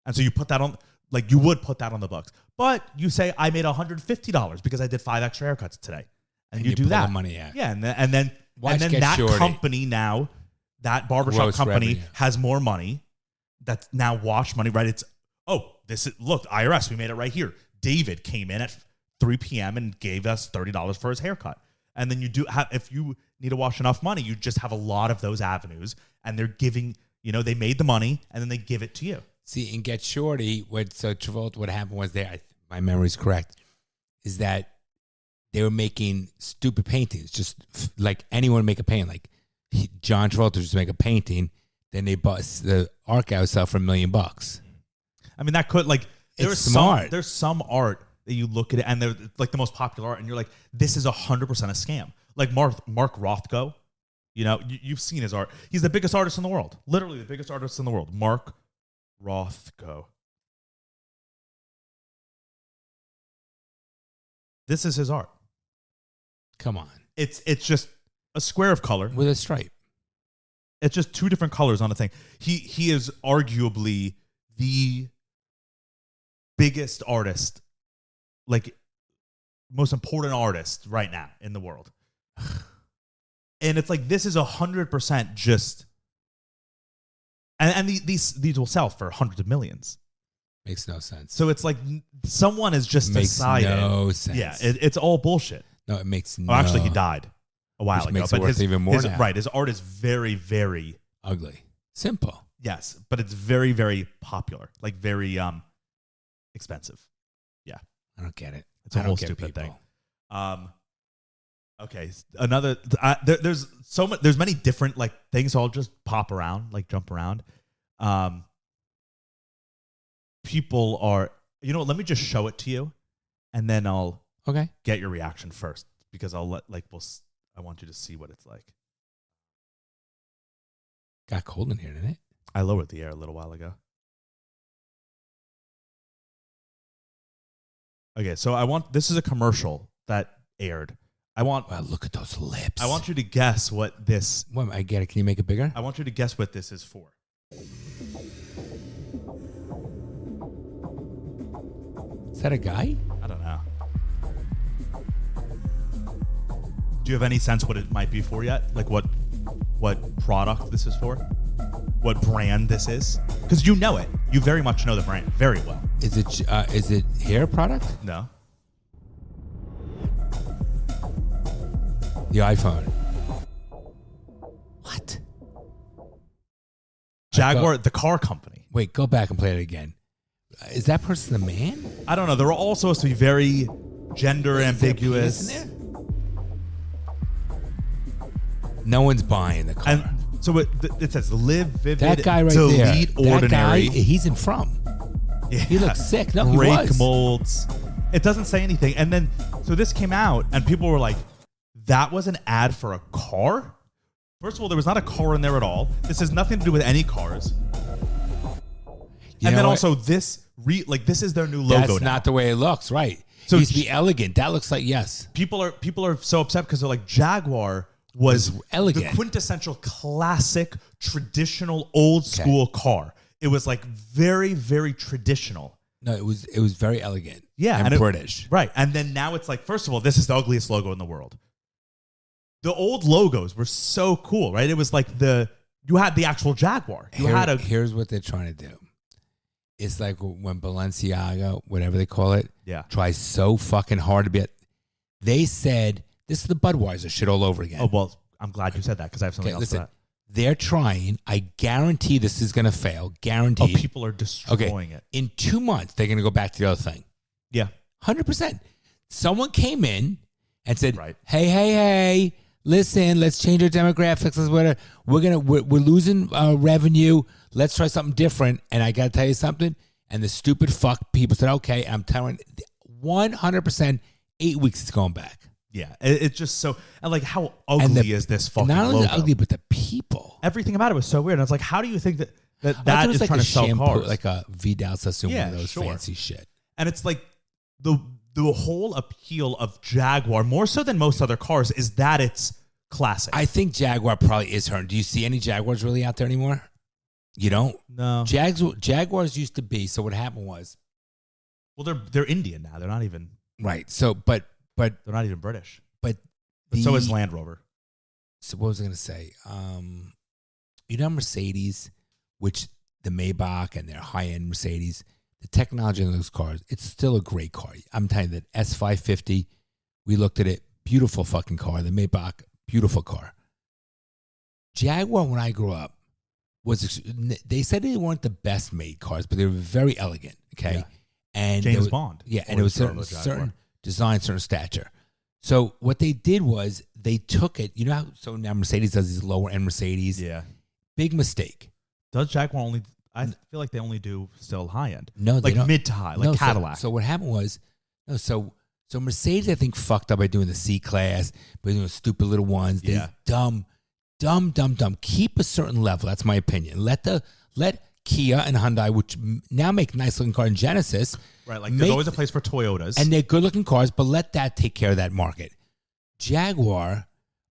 And so you put that on, like you would put that on the books. But you say, I made $150 because I did 5 extra haircuts today. And you do pull that. The money out. Yeah. And then that shorty. company now, that barbershop Gross company revenue. has more money. That's now wash money, right? It's, look, IRS, we made it right here. David came in at 3 p.m. and gave us $30 for his haircut. And then if you need to wash enough money, you just have a lot of those avenues, and they're giving, they made the money and then they give it to you. See, in Get Shorty, Travolta, what happened was my memory's correct, is that they were making stupid paintings, just like anyone would make a painting. Like John Travolta just make a painting, then they bought the art guy would sell for $1 million. I mean, that could there's some art that you look at it and they're like the most popular art, and you're like, this is 100% a scam. Like Mark Rothko, you've seen his art. He's the biggest artist in the world, literally the biggest artist in the world. Mark Rothko. This is his art. Come on, it's just a square of color with a stripe. It's just 2 different colors on a thing. He is arguably the biggest artist, like most important artist right now in the world. And it's like, this is 100% just, and these will sell for hundreds of millions. Makes no sense. So it's like someone has just Makes decided. no sense. Yeah, it's all bullshit. No, it makes no. Oh, actually, he died a while ago. Makes it worth even more now. Right, his art is very, very ugly. Simple. yes, but it's very, very popular. Like very expensive. Yeah, I don't get it. it's a whole stupid thing. Okay, another. There's so much. There's many different like things. So I'll just pop around, like jump around. People are. You know what? Let me just show it to you, and then I'll get your reaction first because I'll let I want you to see what it's like. Got cold in here, didn't it? I lowered the air a little while ago. Okay, so this is a commercial that aired. Wow, look at those lips. I want you to guess what this. What, I get it. Can you make it bigger? I want you to guess what this is for. Is that a guy? I don't know. Do you have any sense what it might be for yet? Like what product this is for? What brand this is? Because you know it. You very much know the brand very well. Is it hair product? No. The iPhone. What? Jaguar, the car company. Wait, go back and play it again. Is that person a man? I don't know. They're all supposed to be very gender ambiguous. Is there a penis in there? No one's buying the car. And so it says live, vivid, that guy right delete, there. ordinary. That guy, he's in From. Yeah. He looks sick. No, Brake he was. molds. It doesn't say anything. And then, so this came out, and people were like, that was an ad for a car? First of all, there was not a car in there at all. This has nothing to do with any cars. And then also this is their new logo. That's not the way it looks, right? So it used to be elegant. That looks like, yes. People are so upset because they're like, Jaguar was elegant, the quintessential classic, traditional, old school car. It was like very, very traditional. No, it was very elegant. Yeah, and British. Right. And then now it's like, first of all, this is the ugliest logo in the world. The old logos were so cool, right? It was like you had the actual Jaguar. Here's what they're trying to do. It's like when Balenciaga, whatever they call it, tries so fucking hard to be. They said this is the Budweiser shit all over again. Oh well, I'm glad you said that because I have something else for that. They're trying. I guarantee this is going to fail. Guaranteed. Oh, people are destroying it. In 2 months, they're going to go back to the other thing. Yeah, 100%. Someone came in and said, right. Hey, listen, let's change our demographics. We're losing revenue. Let's try something different. And I got to tell you something. And the stupid fuck people said, okay, I'm telling 100%, 8 weeks it's going back. Yeah, it's just so, and like how ugly is this fucking logo? Not only the ugly, but the people. Everything about it was so weird. And I was like, how do you think that is like trying to sell shampoo, cars? Like a Vidal Sassoon, one of those sure. fancy shit. And it's like the whole appeal of Jaguar, more so than most other cars, is that it's classic. I think Jaguar probably is her. Do you see any Jaguars really out there anymore? You don't? No. Jaguars used to be. So what happened was, well, they're Indian now. They're not even right. So, but they're not even British. But so is Land Rover. So what was I going to say? You know Mercedes, which the Maybach and their high-end Mercedes, the technology in those cars, it's still a great car. I'm telling you that S550, we looked at it, beautiful fucking car. The Maybach, beautiful car. Jaguar, when I grew up, they said they weren't the best made cars, but they were very elegant. Okay, yeah. And James Bond. Yeah, and it was certain design, certain stature. So what they did was they took it. You know how so now Mercedes does these lower end Mercedes. Yeah, big mistake. Does Jaguar only? I feel like they only do still high end. No, like mid to high, like Cadillac. So what happened was, so Mercedes I think fucked up by doing the C class, by doing stupid little ones. They dumb. Keep a certain level. That's my opinion. Let Kia and Hyundai, which now make nice looking cars, and Genesis. Right, like there's always a place for Toyotas. And they're good looking cars, but let that take care of that market. Jaguar,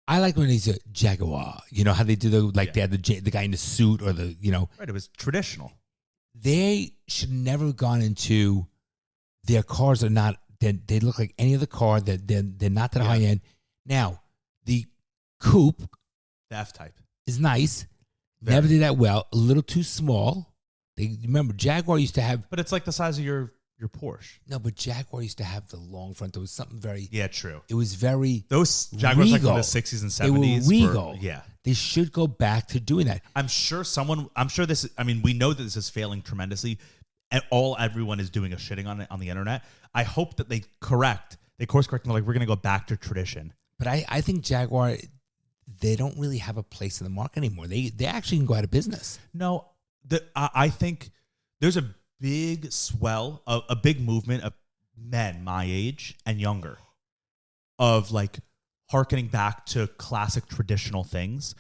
I like when he's a Jaguar. You know how they do they had the guy in the suit or the, you know. Right, it was traditional. They should never have gone into their cars are not, they look like any other car. They're not that high end. Now, the coupe. The F-Type. Is nice. Never did that well. A little too small. Remember, Jaguar used to have But it's like the size of your Porsche. no, but Jaguar used to have the long front. There was something very. Yeah, true. It was very. Those Jaguars like regal. from the 60s and 70s. They were regal. Yeah. They should go back to doing that. I'm sure this, I mean, we know that this is failing tremendously, and everyone is doing a shitting on it on the internet. I hope that they course correct, and like, we're going to go back to tradition. But I think Jaguar, they don't really have a place in the market anymore. They actually can go out of business. No, I think there's a big swell, a big movement of men my age and younger of like hearkening back to classic traditional things.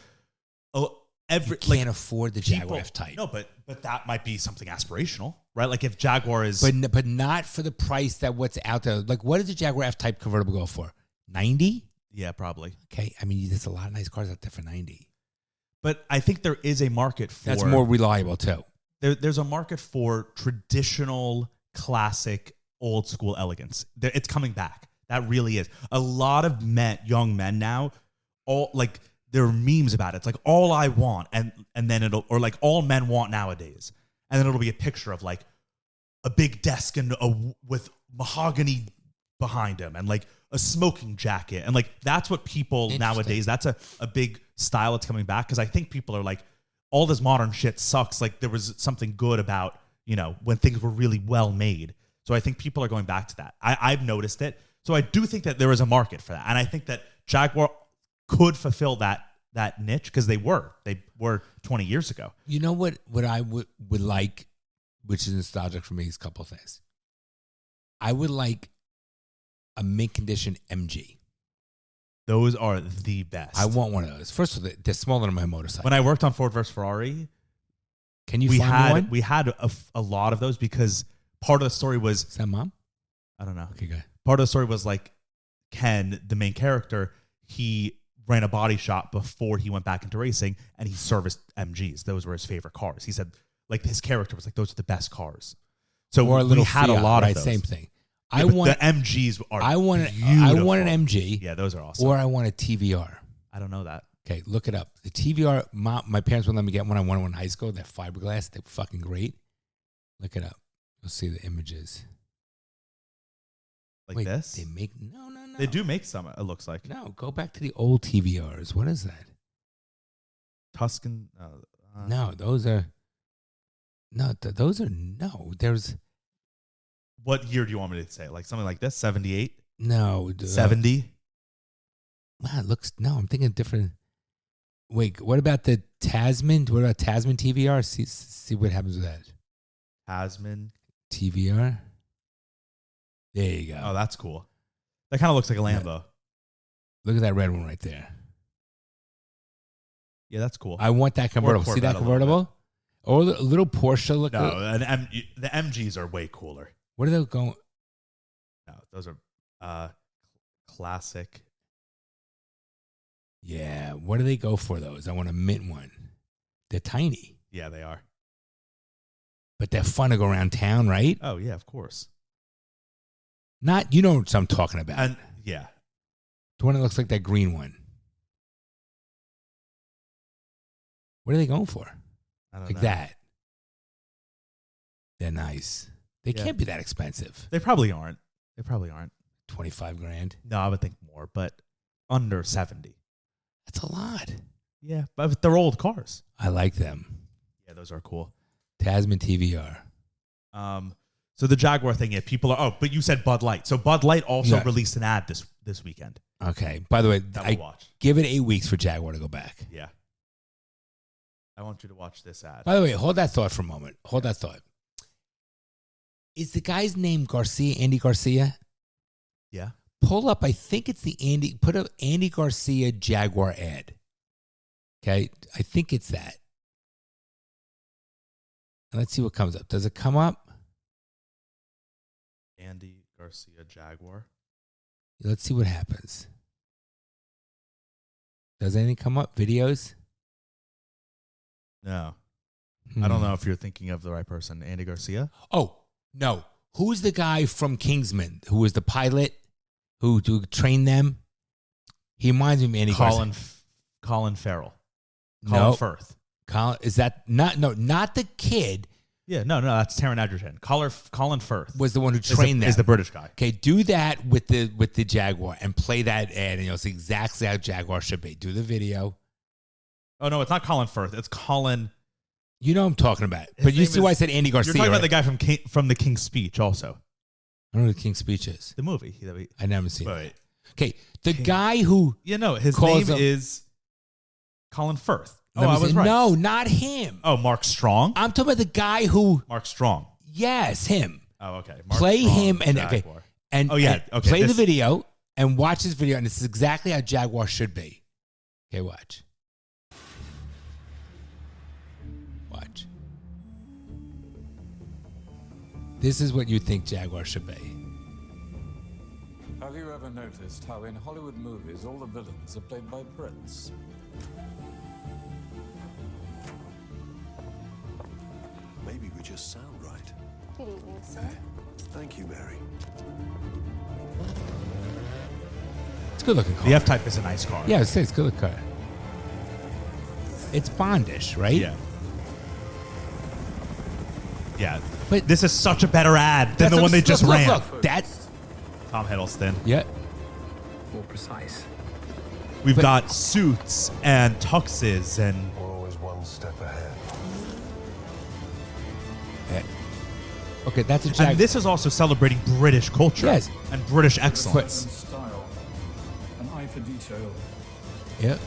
Oh, You can't afford the Jaguar F-Type. No, but that might be something aspirational, right? Like if Jaguar is, But not for the price that what's out there. Like, what does the Jaguar F-Type convertible go for? 90? yeah, probably. Okay, I mean, there's a lot of nice cars out there for 90. But I think there is a market for That's more reliable too. There's a market for traditional, classic, old school elegance. It's coming back. That really is. A lot of young men now, all like there are memes about it. It's like all I want, and then or like all men want nowadays, and then it'll be a picture of like a big desk and with mahogany behind him, and like a smoking jacket, and like that's what people nowadays. That's a big style that's coming back, because I think people are like, all this modern shit sucks. Like there was something good about, when things were really well made. So I think people are going back to that. I've noticed it. So I do think that there is a market for that. And I think that Jaguar could fulfill that niche, because they were 20 years ago. You know what I would like, which is nostalgic for me, is a couple of things. I would like a mint condition MG. Those are the best. I want one of those. First of all, they're smaller than my motorcycle. When I worked on Ford versus Ferrari, Can you find one? we had a lot of those, because part of the story was, Is that Mom? I don't know. Okay, good. Part of the story was like Ken, the main character, he ran a body shop before he went back into racing, and he serviced MGs. Those were his favorite cars. He said, like, his character was like, those are the best cars. So Or a little we had Fiat, a lot right? of those. Same thing. Yeah, the MGs are I want an MG. Yeah, those are awesome. Or I want a TVR. I don't know that. Okay, look it up. The TVR, my parents would let me get one. I wanted one in high school. They're fiberglass. They're fucking great. Look it up. You'll see the images. Like Wait, this? They make no. They do make some, it looks like. No, go back to the old TVRs. What is that? Tuscan. No, those are. No, those are no. There's What year do you want me to say? Like something like this? 78? no 70? Wow, it looks no. I'm thinking different. Wait, what about the Tasman? What about Tasman TVR? See what happens with that. Tasman. TVR. There you go. Oh, that's cool. That kind of looks like a Lambo. Look at that red one right there. Yeah, that's cool. I want that convertible. See that Corvette a little convertible? Or a little Porsche. Look. No, the MGs are way cooler. What are they going? No, those are classic. Yeah. What do they go for? Those? I want a mint one. They're tiny, Yeah, they are. but they're fun to go around town, right? Oh, yeah, of course. Not, you know what I'm talking about. And yeah, The one that looks like that green one. What are they going for? I don't Like know. that. They're nice. They Yeah. can't be that expensive. They probably aren't. 25 grand. No, I would think more, but under 70. That's a lot. Yeah, but they're old cars. I like them. Yeah, those are cool. Tasman TVR. So the Jaguar thing, yeah, people are. Oh, but you said Bud Light. So Bud Light also Yeah. released an ad this weekend. Okay. By the way, That I we'll watch. give it 8 weeks for Jaguar to go back. Yeah. I want you to watch this ad. By the way, hold that thought for a moment. Hold that thought. Is the guy's name Garcia, Andy Garcia? Yeah. Pull up, I think it's the put up Andy Garcia Jaguar ad. Okay? I think it's that. And let's see what comes up. Does it come up? Andy Garcia Jaguar. Let's see what happens. Does anything come up? Videos? No. I don't know if you're thinking of the right person. Andy Garcia? Oh, no. Who's the guy from Kingsman who was the pilot who trained them? He reminds me of Andy Garcia. Colin Farrell. No. Colin Firth. Is that not the kid Yeah, no, that's Taron Egerton. Colin Firth was the one who trained them. Is the British guy. Okay, do that with the Jaguar and play that ad, and you'll see exactly how Jaguar should be. Do the video. Oh no, it's not Colin Firth. It's Colin. You know what I'm talking about. But you see why I said Andy Garcia. You're talking about right? the guy from The King's Speech also. I don't know what the King's Speech is. The movie. I never seen Wait. it. Okay, the guy who... his name is Colin Firth. Oh, I was right. No, not him. Oh, Mark Strong? I'm talking about the guy who... Mark Strong. Yes, him. Oh, okay. Play Strong, him and... Jaguar. Okay. And, okay. Play the video and watch this video, and this is exactly how Jaguar should be. Okay, watch. Watch. This is what you think Jaguar should be. Have you ever noticed how in Hollywood movies all the villains are played by Brits? Maybe we just sound right. Good evening, sir. Thank you, Mary. It's a good looking car. The F-Type is a nice car. Yeah, it's a good looking car. It's Bondish, right? Yeah. Yeah. But this is such a better ad than the one they just ran. Look, that's Tom Hiddleston. Yeah. More precise. We've got suits and tuxes and... We're always one step ahead. Okay, that's a Jaguar. And this is also celebrating British culture. Yes. And British excellence. Style, an eye for detail. Yeah.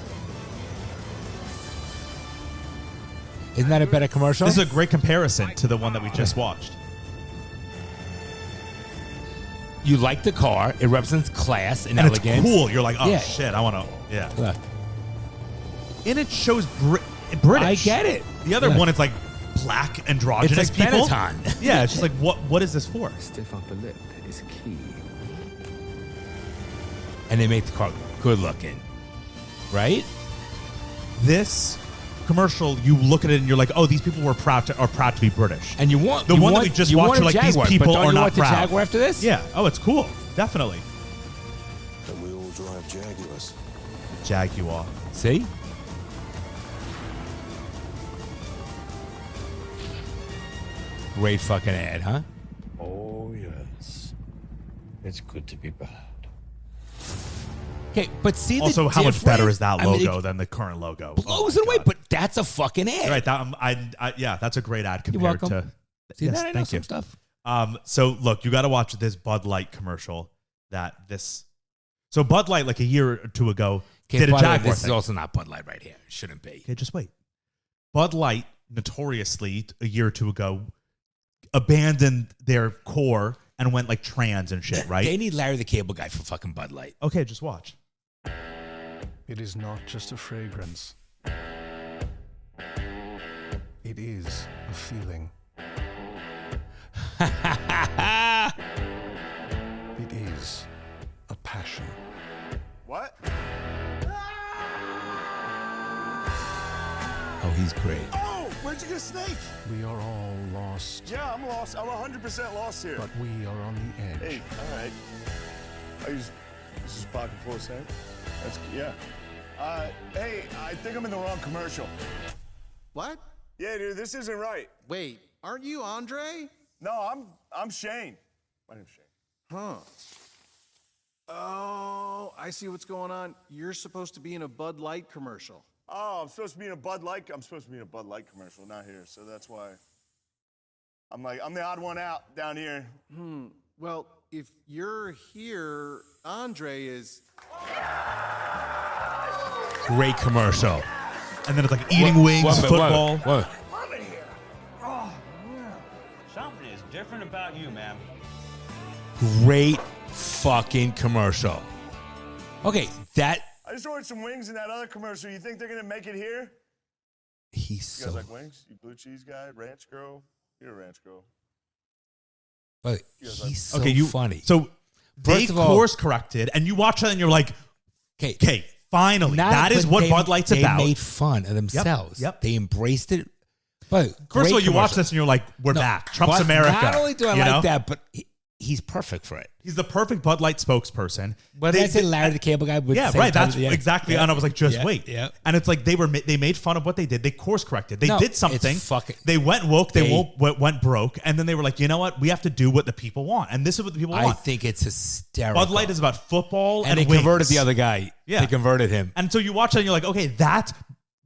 Isn't that a better commercial? This is a great comparison to the one that we just watched. You like the car. It represents class and It's elegance. cool. You're like, oh, Yeah. shit, I want to... Yeah. Look, And it shows British. I get it. The other Yeah. one is like black androgynous It's like people. Benetton. Yeah, it's just like, what is this for? Stiff upper lip is key. And they make the car good looking. Right? This commercial, you look at it and you're like, oh, these people are proud to be British. And you want The you one that want- we just you watched, want a you're like, these Jaguar, people but don't are you not want the proud. Jaguar after this? Yeah. Oh, it's cool. Definitely. And we all drive Jaguars. Jaguar. See? Great fucking ad, huh? Oh, yes. It's good to be bad. Okay, but see the Also, how much better is that I mean, logo it than the current logo? blows Oh it my away, God. but that's a fucking ad. Right. Yeah, that's a great ad You're compared welcome. to. See Yes, that? I know thank some you. stuff. So look, you got to watch this Bud Light commercial. So Bud Light, like a year or two ago, Okay, did a by the way, Jaguar this is thing. also not Bud Light right here. It shouldn't be. Okay, just wait. Bud Light notoriously a year or two ago abandoned their core and went like trans and shit, right? They need Larry the Cable Guy for fucking Bud Light. Okay, just watch. It is not just a fragrance. It is a feeling. It is a passion. What? Oh, he's great. Oh, where'd you get a snake? We are all lost, Yeah, I'm lost. I'm 100% lost here. but we are on the edge. Hey, all right. This is pocket full of sand? Yeah. Hey, I think I'm in the wrong commercial. What? Yeah, dude, this isn't right. Wait, aren't you Andre? No, I'm Shane. My name's Shane. Huh. Oh, I see what's going on. You're supposed to be in a Bud Light commercial. Oh, I'm supposed to be in a Bud Light commercial, not here. So that's why I'm the odd one out down here. Well, if you're here, Andre is... Great commercial. And then it's like eating wings, football. What? Something is different about you, man. Great fucking commercial. Okay, that I just ordered some wings in that other commercial. You think they're gonna make it here? he's You guys so. like wings? You blue cheese guy, ranch girl? You're a ranch girl. But guys he's so Okay, funny. So they First of all- course corrected, and you watch that and you're like, okay, finally, that is what Bud Light's about. They made fun of themselves. Yep. They embraced it. But First of all, great you watch commercial. this and you're like, we're No, back. Trump's but America. Not only do I you like know? that, but he's perfect for it. He's the perfect Bud Light spokesperson. But I said Larry the Cable Guy. Would Yeah, say right. That's yeah, exactly. Yeah, and I was like, just wait. Yeah. And it's like they made fun of what they did. They course corrected. They did something. They went woke. They went broke. And then they were like, you know what? We have to do what the people want. And this is what the people want. I think it's hysterical. Bud Light is about football and they wings. converted the other guy. Yeah. They converted him. And so you watch it and you're like, okay, that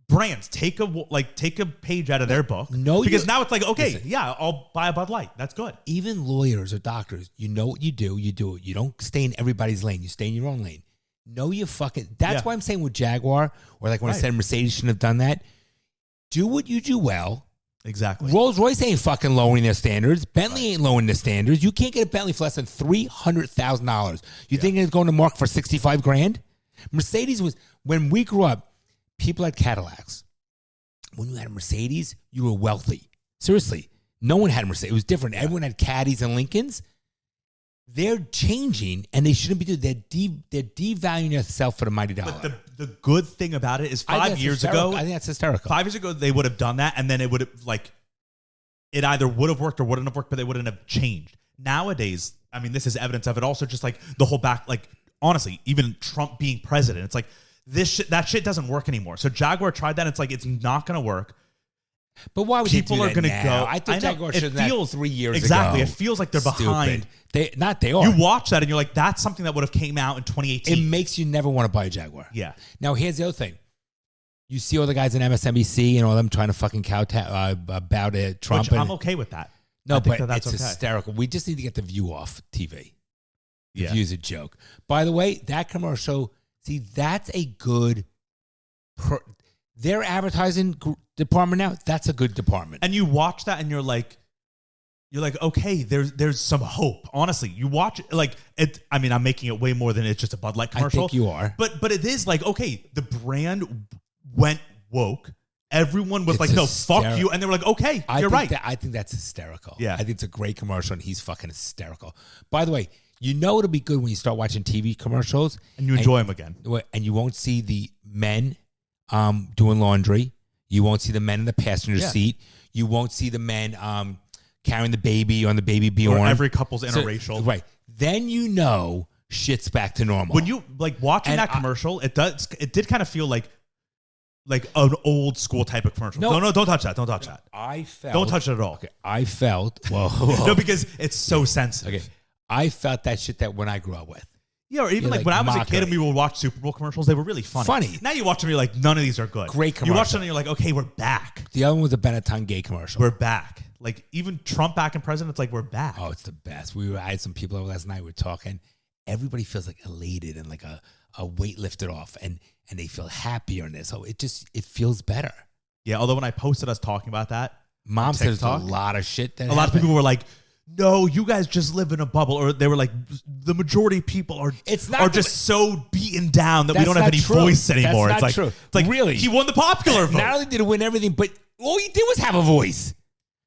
brands take a page out of their book. Because now it's like, okay, yeah, I'll buy a Bud Light. That's good. Even lawyers or doctors, you know what you do it. You don't stay in everybody's lane. You stay in your own lane. Know you fucking. That's why I'm saying with Jaguar, or like when I said Mercedes shouldn't have done that. Do what you do well. Exactly. Rolls Royce ain't fucking lowering their standards. Bentley ain't lowering their standards. You can't get a Bentley for less than $300,000. You think it's going to mark for $65,000? Mercedes was, when we grew up, people had Cadillacs. When you had a Mercedes, you were wealthy. Seriously. No one had a Mercedes. It was different. Everyone had Caddies and Lincolns. They're changing, and they shouldn't be doing. They're devaluing themselves for the mighty dollar. But the good thing about it is 5 years ago, I think that's hysterical. 5 years ago, they would have done that, and then it would have it either would have worked or wouldn't have worked, but they wouldn't have changed. Nowadays, I mean, this is evidence of it. Also, just like the whole honestly, even Trump being president, it's like that shit doesn't work anymore. So Jaguar tried that. And it's like it's not going to work. But why would people are going to go? I think Jaguar should have done that 3 years exactly. ago. It feels like they're behind. They are. You watch that and you're like, that's something that would have came out in 2018. It makes you never want to buy a Jaguar. Yeah. Now here's the other thing. You see all the guys in MSNBC and all them trying to fucking kowtow about Trump. Which I'm okay with that. No, but it's hysterical. We just need to get the View off TV. The View's a joke. By the way, that commercial. See, that's a good. Their advertising department now. That's a good department. And you watch that, and you're like, okay, there's some hope. Honestly, you watch it. I mean, I'm making it way more than it's just a Bud Light commercial. I think you are, but it is like, okay, the brand went woke. Everyone was no, fuck you, and they were like, okay, you're right. I think that's hysterical. Yeah, I think it's a great commercial, and he's fucking hysterical. By the way, you know it'll be good when you start watching TV commercials and you enjoy them again, and you won't see the men doing laundry. You won't see the men in the passenger seat. You won't see the men carrying the baby on the baby Bjorn. Or every couple's interracial. Right. Then you know shit's back to normal. When you watching that commercial, it did kind of feel like an old school type of commercial. No, don't touch that. Don't touch that. Don't touch it at all. Okay, I felt no, because it's so sensitive. Okay, I felt that shit that when I grew up with. Yeah, or even when I was a kid and we would watch Super Bowl commercials, they were really funny. Now you watch them, you're like, none of these are good. Great commercial. You watch them and you're like, okay, we're back. The other one was a Benetton gay commercial. We're back. Like even Trump back in president, it's like we're back. Oh, it's the best. I had some people over last night. We were talking. Everybody feels like elated and like a weight lifted off, and they feel happier in this. So it feels better. Yeah. Although when I posted us talking about that, Mom said there's a lot of shit that a lot of people were like, no, you guys just live in a bubble. Or they were like, the majority of people are just so beaten down that we don't have any voice anymore. That's it's not like, true. It's like really, he won the popular vote. Not only did he win everything, but all he did was have a voice.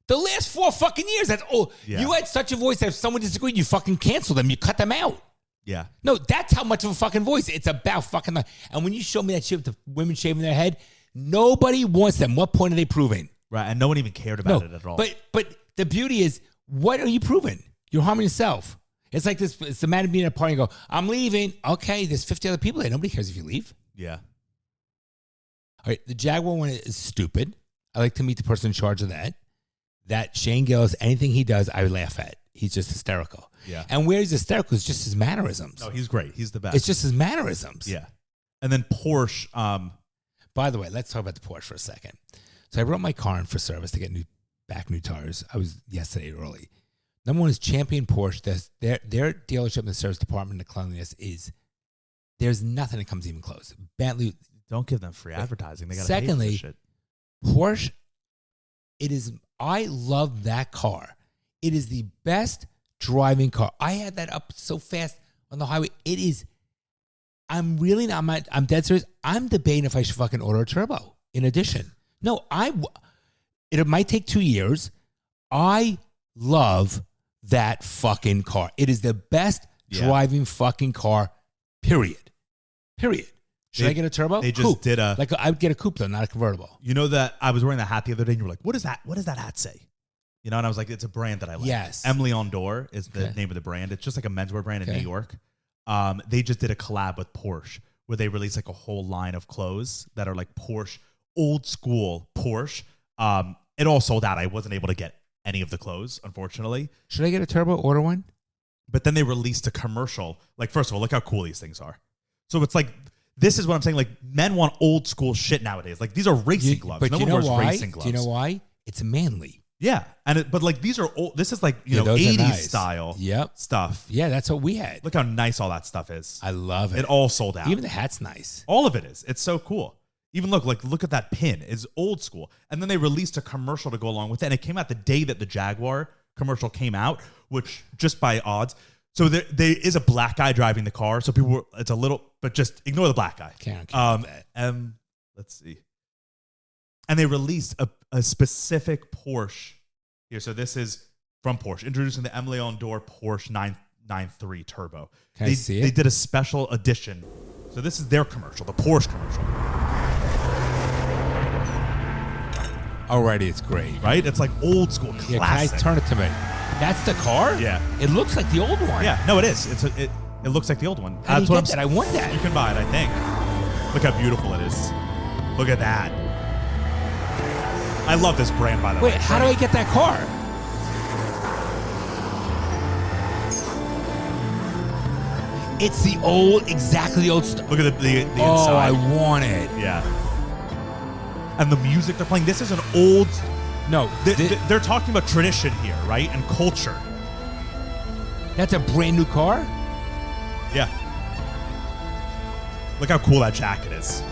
The last 4 fucking years, that's all. Yeah. You had such a voice that if someone disagreed, you fucking canceled them. You cut them out. Yeah. No, that's how much of a fucking voice. It's about fucking. And when you show me that shit with the women shaving their head, nobody wants them. What point are they proving? Right, and no one even cared about it at all. But the beauty is, what are you proving? You're harming yourself. It's like this. It's the man being at a party and go, I'm leaving. Okay, there's 50 other people there. Nobody cares if you leave. Yeah. All right, the Jaguar one is stupid. I like to meet the person in charge of that. That Shane Gillis, anything he does, I laugh at. He's just hysterical. Yeah. And where he's hysterical is just his mannerisms. No, he's great. He's the best. It's just his mannerisms. Yeah. And then Porsche. By the way, let's talk about the Porsche for a second. So I brought my car in for service to get new tires. I was yesterday early. Number one is Champion Porsche. Their dealership and the service department, the cleanliness is, there's nothing that comes even close. Bentley. Don't give them free advertising. They got to pay for secondly, this shit. Porsche, I love that car. It is the best driving car. I had that up so fast on the highway. It is, I'm dead serious. I'm debating if I should fucking order a turbo in addition. No, it might take 2 years. I love that fucking car. It is the best driving fucking car, period. Should I get a turbo? They just did I would get a coupe though, not a convertible. You know that I was wearing that hat the other day and you were like, what does that hat say? You know, and I was like, it's a brand that I like. Yes. Emily on Door is the name of the brand. It's just like a menswear brand in New York. They just did a collab with Porsche where they released like a whole line of clothes that are like Porsche, old school Porsche. It all sold out. I wasn't able to get any of the clothes, unfortunately. Should I get a turbo order one? But then they released a commercial. Like, first of all, look how cool these things are. So it's like, this is what I'm saying. Like, men want old school shit nowadays. Like, these are racing gloves. But no you one know wears why? racing gloves. Do you know why? It's manly. Yeah, but like these are old. This is like Yeah, 80s nice. style. Yep. Stuff. Yeah, that's what we had. Look how nice all that stuff is. I love it. It all sold out. Even the hat's nice. All of it is. It's so cool. Even look at that pin. It's old school. And then they released a commercial to go along with it, and it came out the day that the Jaguar commercial came out, which just by odds. So there is a black guy driving the car. So people, it's a little, but just ignore the black guy. Can't Let's see. And they released a specific Porsche here. So this is from Porsche, introducing the Emily on Door Porsche 993 Turbo. Can I see it? They did a special edition. So this is their commercial, the Porsche commercial. Already, it's great. Right? It's like old school classic. Yeah, can I turn it to me? That's the car? Yeah. It looks like the old one. Yeah, no, it is. It looks like the old one. How do you That's get that? I want that. You can buy it, I think. Look how beautiful it is. Look at that. I love this brand, by the way. Wait, how do I get that car? It's the old, exactly the old stuff. Look at the Oh, inside. I want it. Yeah. And the music they're playing, this is an old... No. They're talking about tradition here, right? And culture. That's a brand new car? Yeah. Look how cool that jacket is.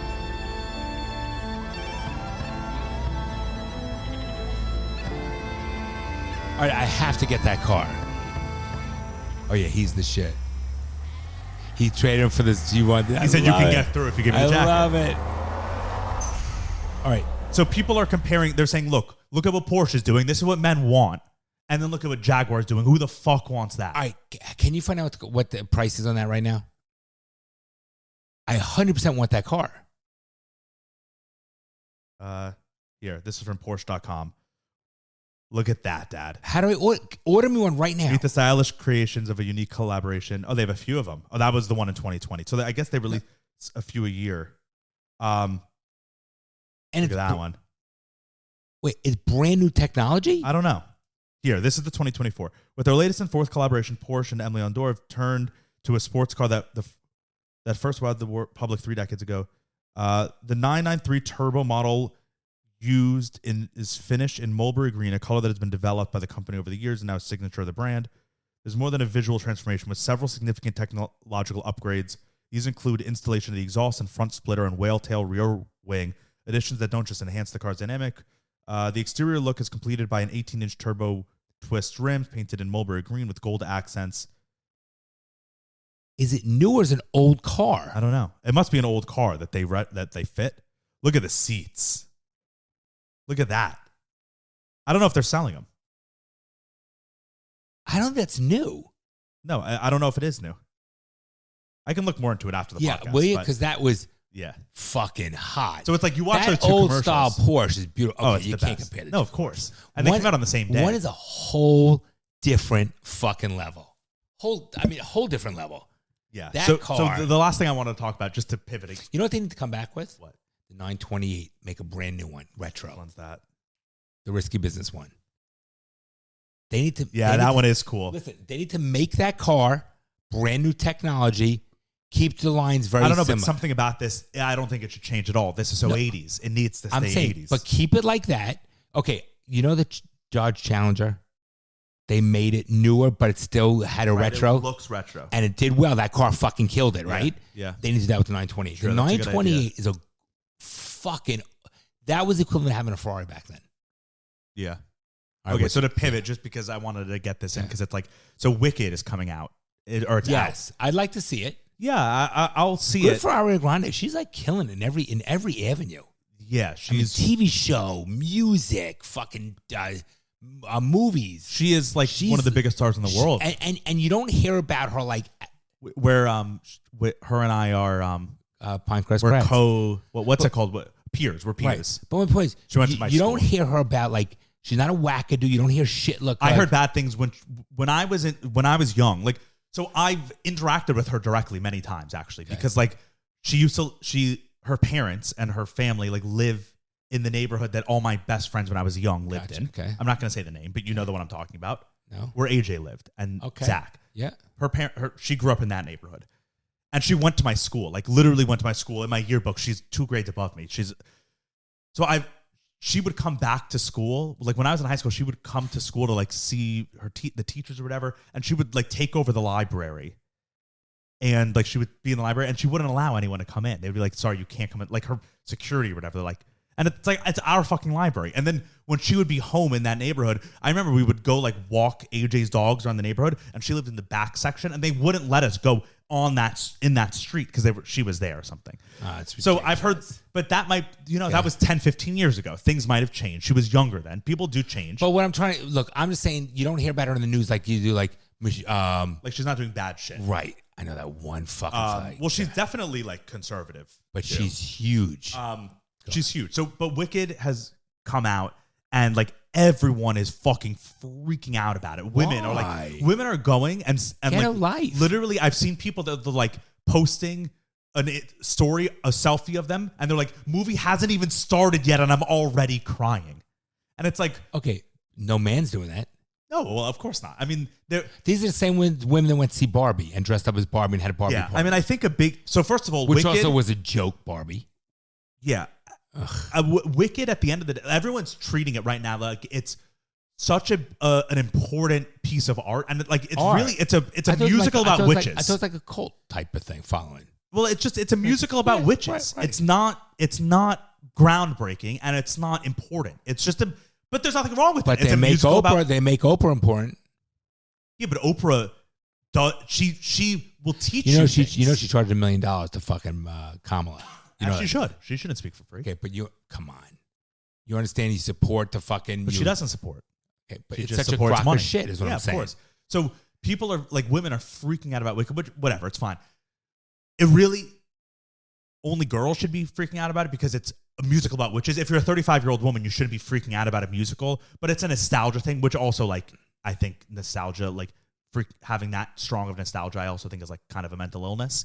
All right, I have to get that car. Oh, yeah, he's the shit. He traded him for this G1. He said you can get through if you give me the jacket. I love it. All right. So people are comparing, they're saying, look at what Porsche is doing. This is what men want. And then look at what Jaguar is doing. Who the fuck wants that? All right, can you find out what the price is on that right now? I 100% want that car. Here, this is from Porsche.com. Look at that, Dad. How do I order me one right now? Meet the stylish creations of a unique collaboration. Oh, they have a few of them. Oh, that was the one in 2020. So I guess they release a few a year. And Look it's at that one. Wait, it's brand new technology? I don't know. Here, this is the 2024. With their latest and fourth collaboration, Porsche and Emily on Door have turned to a sports car that first arrived the public 3 decades ago. The 993 Turbo model is finished in mulberry green, a color that has been developed by the company over the years and now a signature of the brand. There's more than a visual transformation with several significant technological upgrades. These include installation of the exhaust and front splitter and whale tail rear wing, additions that don't just enhance the car's dynamic. The exterior look is completed by an 18-inch turbo twist rims painted in mulberry green with gold accents. Is it new or is it an old car? I don't know. It must be an old car that they fit. Look at the seats. Look at that. I don't know if they're selling them. I don't think that's new. No, I don't know if it is new. I can look more into it after the podcast. Yeah, will you? Because that was yeah fucking hot. So it's like you watch that those two old commercials. style Porsche is beautiful. Okay, it's you the can't best. compare it. No, of course. And they came out on the same day. One is a whole different fucking level. A whole different level. Yeah. That car. So the last thing I want to talk about, just to pivot. You know what they need to come back with? What? The 928. Make a brand new one, retro. Which one's that? The risky business one. They need to. Yeah, that one is cool. Listen, they need to make that car brand new technology. Keep the lines very. I don't know, similar. but something about this, I don't think it should change at all. This is so 80s. It needs to stay I'm saying, 80s. but keep it like that. Okay, you know the Dodge Challenger? They made it newer, but it still had a retro. It looks retro. And it did well. That car fucking killed it, right? Yeah. They need to do that with the 928. Sure, the that's a good 928 is a fucking... That was equivalent to having a Ferrari back then. Yeah. All right, Okay, so to pivot, just because I wanted to get this in, because it's like, so Wicked is coming out. It's yes, out. I'd like to see it. Yeah, I'll see Good it. for Ariana Grande. She's like killing it in every avenue. Yeah, she's TV show, music, fucking movies. She is like one of the biggest stars in the world. And you don't hear about her like where her and I are Pinecrest. We're what's it called? Peers. We're peers. Right. But my point is, She went to my you don't school. hear her about like She's not a wackadoo. You don't hear shit. Look, I heard bad things when I was young. Like, so I've interacted with her directly many times actually, because like her parents and her family like live in the neighborhood that all my best friends when I was young lived in. Okay. I'm not going to say the name, but you know the one I'm talking about. No. Where AJ lived and Zach. Yeah. She grew up in that neighborhood. And she went to my school, like literally went to my school. In my yearbook, she's 2 grades above me. She would come back to school. Like when I was in high school, she would come to school to like see the teachers or whatever. And she would like take over the library. And like she would be in the library and she wouldn't allow anyone to come in. They would be like, sorry, you can't come in. Like her security or whatever. They're like, and it's like, it's our fucking library. And then when she would be home in that neighborhood, I remember we would go like walk AJ's dogs around the neighborhood, and she lived in the back section, and they wouldn't let us go in that street because she was there or something. So I've heard, but that might, that was 10, 15 years ago. Things might have changed. She was younger then. People do change. But what I'm trying to look, I'm just saying you don't hear about her in the news like you do, like she's not doing bad shit. Right. I know that one fucking fight. Well, she's definitely like conservative, but too. She's huge. She's huge. So, but Wicked has come out, and like everyone is fucking freaking out about it. Women are going and Get like a life. Literally, I've seen people that they're like posting a selfie of them, and they're like, "Movie hasn't even started yet, and I'm already crying." And it's like, okay, no man's doing that. No, well, of course not. I mean, these are the same women that went to see Barbie and dressed up as Barbie and had a Barbie party. I mean, I think so first of all, which Wicked, also was a joke, Barbie. Yeah. Wicked, at the end of the day, everyone's treating it right now like it's such an important piece of art, and like it's art. Really it's a musical about witches. I thought it was like a cult type of thing following. Well, it's a musical about witches. Right. It's not groundbreaking, and it's not important. It's just but there's nothing wrong with it. But they make Oprah important. Yeah, but Oprah she will teach you. She charged $1 million to fucking Kamala. She should. She shouldn't speak for free. Okay, but come on. You understand you support the fucking... But she doesn't support. Okay, but it's such a crock of shit is what I'm saying. Of course. So people are, like, women are freaking out about Wicked, but whatever, it's fine. It really... Only girls should be freaking out about it because it's a musical about witches. If you're a 35-year-old woman, you shouldn't be freaking out about a musical, but it's a nostalgia thing, which also, like, I think nostalgia, like, having that strong of nostalgia, I also think is, like, kind of a mental illness.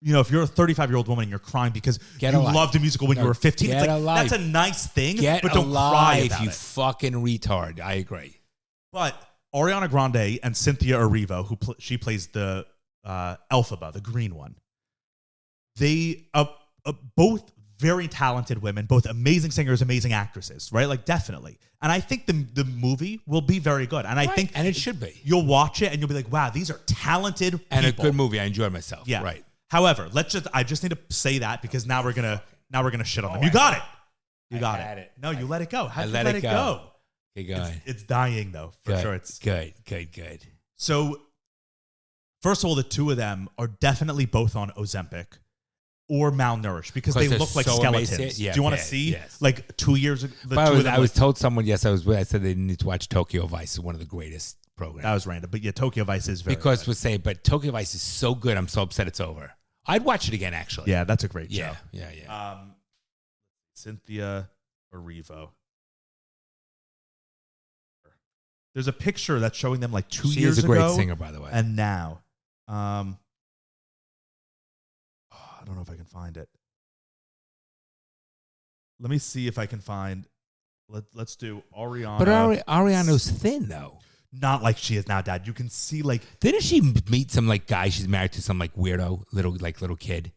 If you're a 35-year-old woman and you're crying because you loved a musical when you were 15, it's like, that's a nice thing, but don't cry about you it. Fucking retard. I agree. But Ariana Grande and Cynthia Erivo, she plays the Elphaba, the green one, they both very talented women, both amazing singers, amazing actresses, right? Like, definitely. And I think the movie will be very good. And I think... And it should be. You'll watch it and you'll be like, wow, these are talented people. And a good movie. I enjoyed myself. Yeah. Right. However, I just need to say that because now we're gonna shit on them. You got it. You got it. No, you let it go. How did you let it go? Okay, go ahead. It's dying though, for sure. It's good. So, first of all, the two of them are definitely both on Ozempic or malnourished because they look like skeletons. Yeah, do you want to see like 2 years ago? I was told someone. Yes, I was. I said they need to watch Tokyo Vice. One of the greatest programs. That was random, but yeah, Tokyo Vice is very because good. we're saying, but Tokyo Vice is so good. I'm so upset it's over. I'd watch it again, actually. Yeah, that's a great show. Yeah. Cynthia Erivo. There's a picture that's showing them like 2 years ago. She's a great singer, by the way. And now. I don't know if I can find it. Let me see if I can find. Let's do Ariana. But Ariana's thin, though. Not like she is now, Dad. You can see like. Didn't she meet some like guy she's married to, some like weirdo little kid?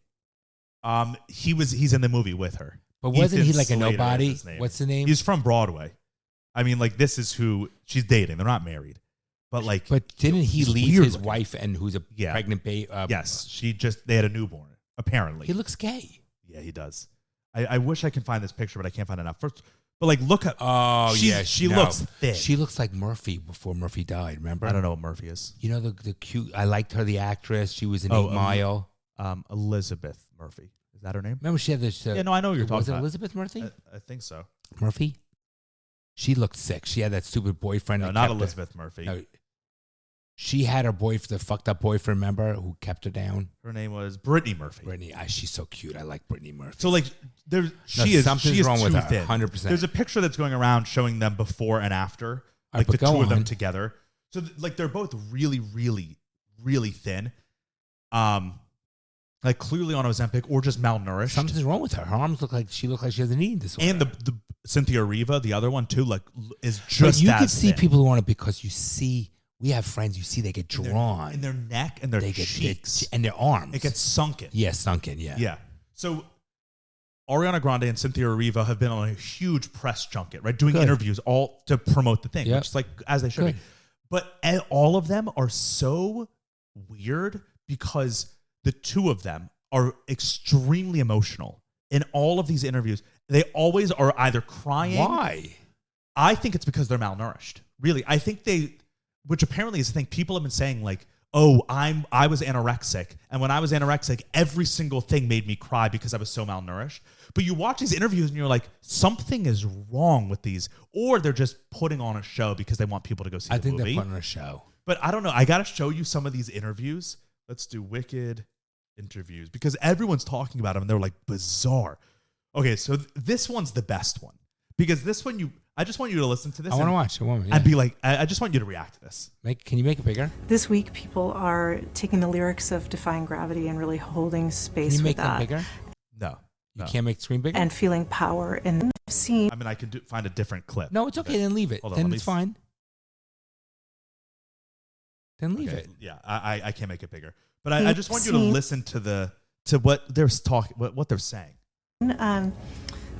He's in the movie with her. But wasn't he like Slater a nobody? What's the name? He's from Broadway. I mean, like this is who she's dating. They're not married, but like. But didn't he leave his wife and who's a pregnant baby? Yes, they had a newborn. Apparently, he looks gay. Yeah, he does. I wish I could find this picture, but I can't find it now. First. But like, look at she looks thick. She looks like Murphy before Murphy died. Remember? I don't know what Murphy is. You know the cute. I liked her, the actress. She was in 8 Mile. Elizabeth Murphy. Is that her name? Remember she had this. Yeah, no, I know what you're talking about. Was it Elizabeth Murphy? I think so. Murphy. She looked sick. She had that stupid boyfriend. No, not Elizabeth Murphy. No, She had her boyfriend, the fucked up boyfriend, remember, who kept her down. Her name was Brittany Murphy. Brittany, she's so cute. I like Brittany Murphy. So like, she is wrong with too her, thin. 100%. There's a picture that's going around showing them before and after, like but the two go of them on. together. So like they're both really, really, really thin. Like clearly on Ozempic or just malnourished. Something's wrong with her. Her arms look like she has an eating disorder. And the Cynthia Riva, the other one too, like is but just you as can see thin. people who want it because you see. We have friends. You see, they get drawn in their neck and their cheeks and their arms. It gets sunken. Yeah, sunken. Yeah. Yeah. So Ariana Grande and Cynthia Riva have been on a huge press junket, right? Doing interviews all to promote the thing, which is like as they should be. But all of them are so weird because the two of them are extremely emotional in all of these interviews. They always are either crying. Why? I think it's because they're malnourished. Really, I think which apparently is the thing people have been saying, like, oh, I was anorexic, and when I was anorexic, every single thing made me cry because I was so malnourished. But you watch these interviews and you're like, something is wrong with these, or they're just putting on a show because they want people to go see the movie. I think they're putting on a show. But I don't know. I got to show you some of these interviews. Let's do Wicked interviews because everyone's talking about them and they're like bizarre. Okay, so this one's the best one because this one I just want you to listen to this. I want to watch it. And be like, I just want you to react to this. Can you make it bigger? This week, people are taking the lyrics of Defying Gravity and really holding space Can you with make that. that bigger? No. You can't make the screen bigger? And feeling power in the scene. I mean, I can find a different clip. No, it's okay. Then leave it. Hold on, Then it's fine. Then leave it. Yeah, I can't make it bigger. But I just want you to listen to what they're talking, what they're saying.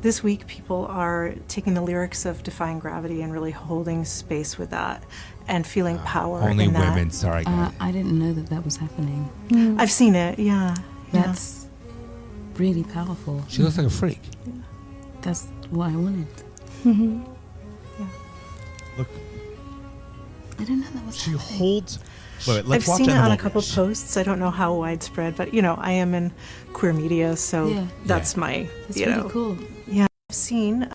This week, people are taking the lyrics of Defying Gravity and really holding space with that and feeling power Only in that. women. Sorry. I didn't know that was happening. I've seen it, yeah. That's really powerful. She looks like a freak. That's what I wanted. Yeah. Look. I didn't know that was happening. She holds... Wait, let's I've watch seen it on a Animal couple News. posts. I don't know how widespread, but, I am in queer media, so that's my, That's really cool. Yeah, I've seen...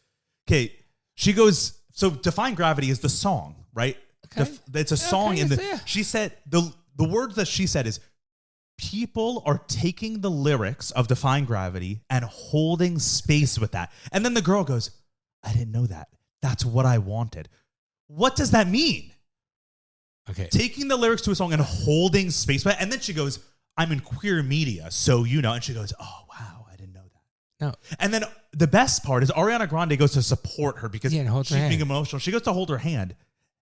Okay, she goes... So Defying Gravity is the song, right? Okay. It's a song Okay, in the... yeah. She said... The words that she said is... People are taking the lyrics of Defying Gravity and holding space with that. And then the girl goes, I didn't know that. That's what I wanted. What does that mean? Okay. Taking the lyrics to a song and holding space with it. And then she goes, I'm in queer media, so you know. And she goes, oh, wow, I didn't know that. No. And then the best part is Ariana Grande goes to support her because hold she's her hand. being emotional. She goes to hold her hand,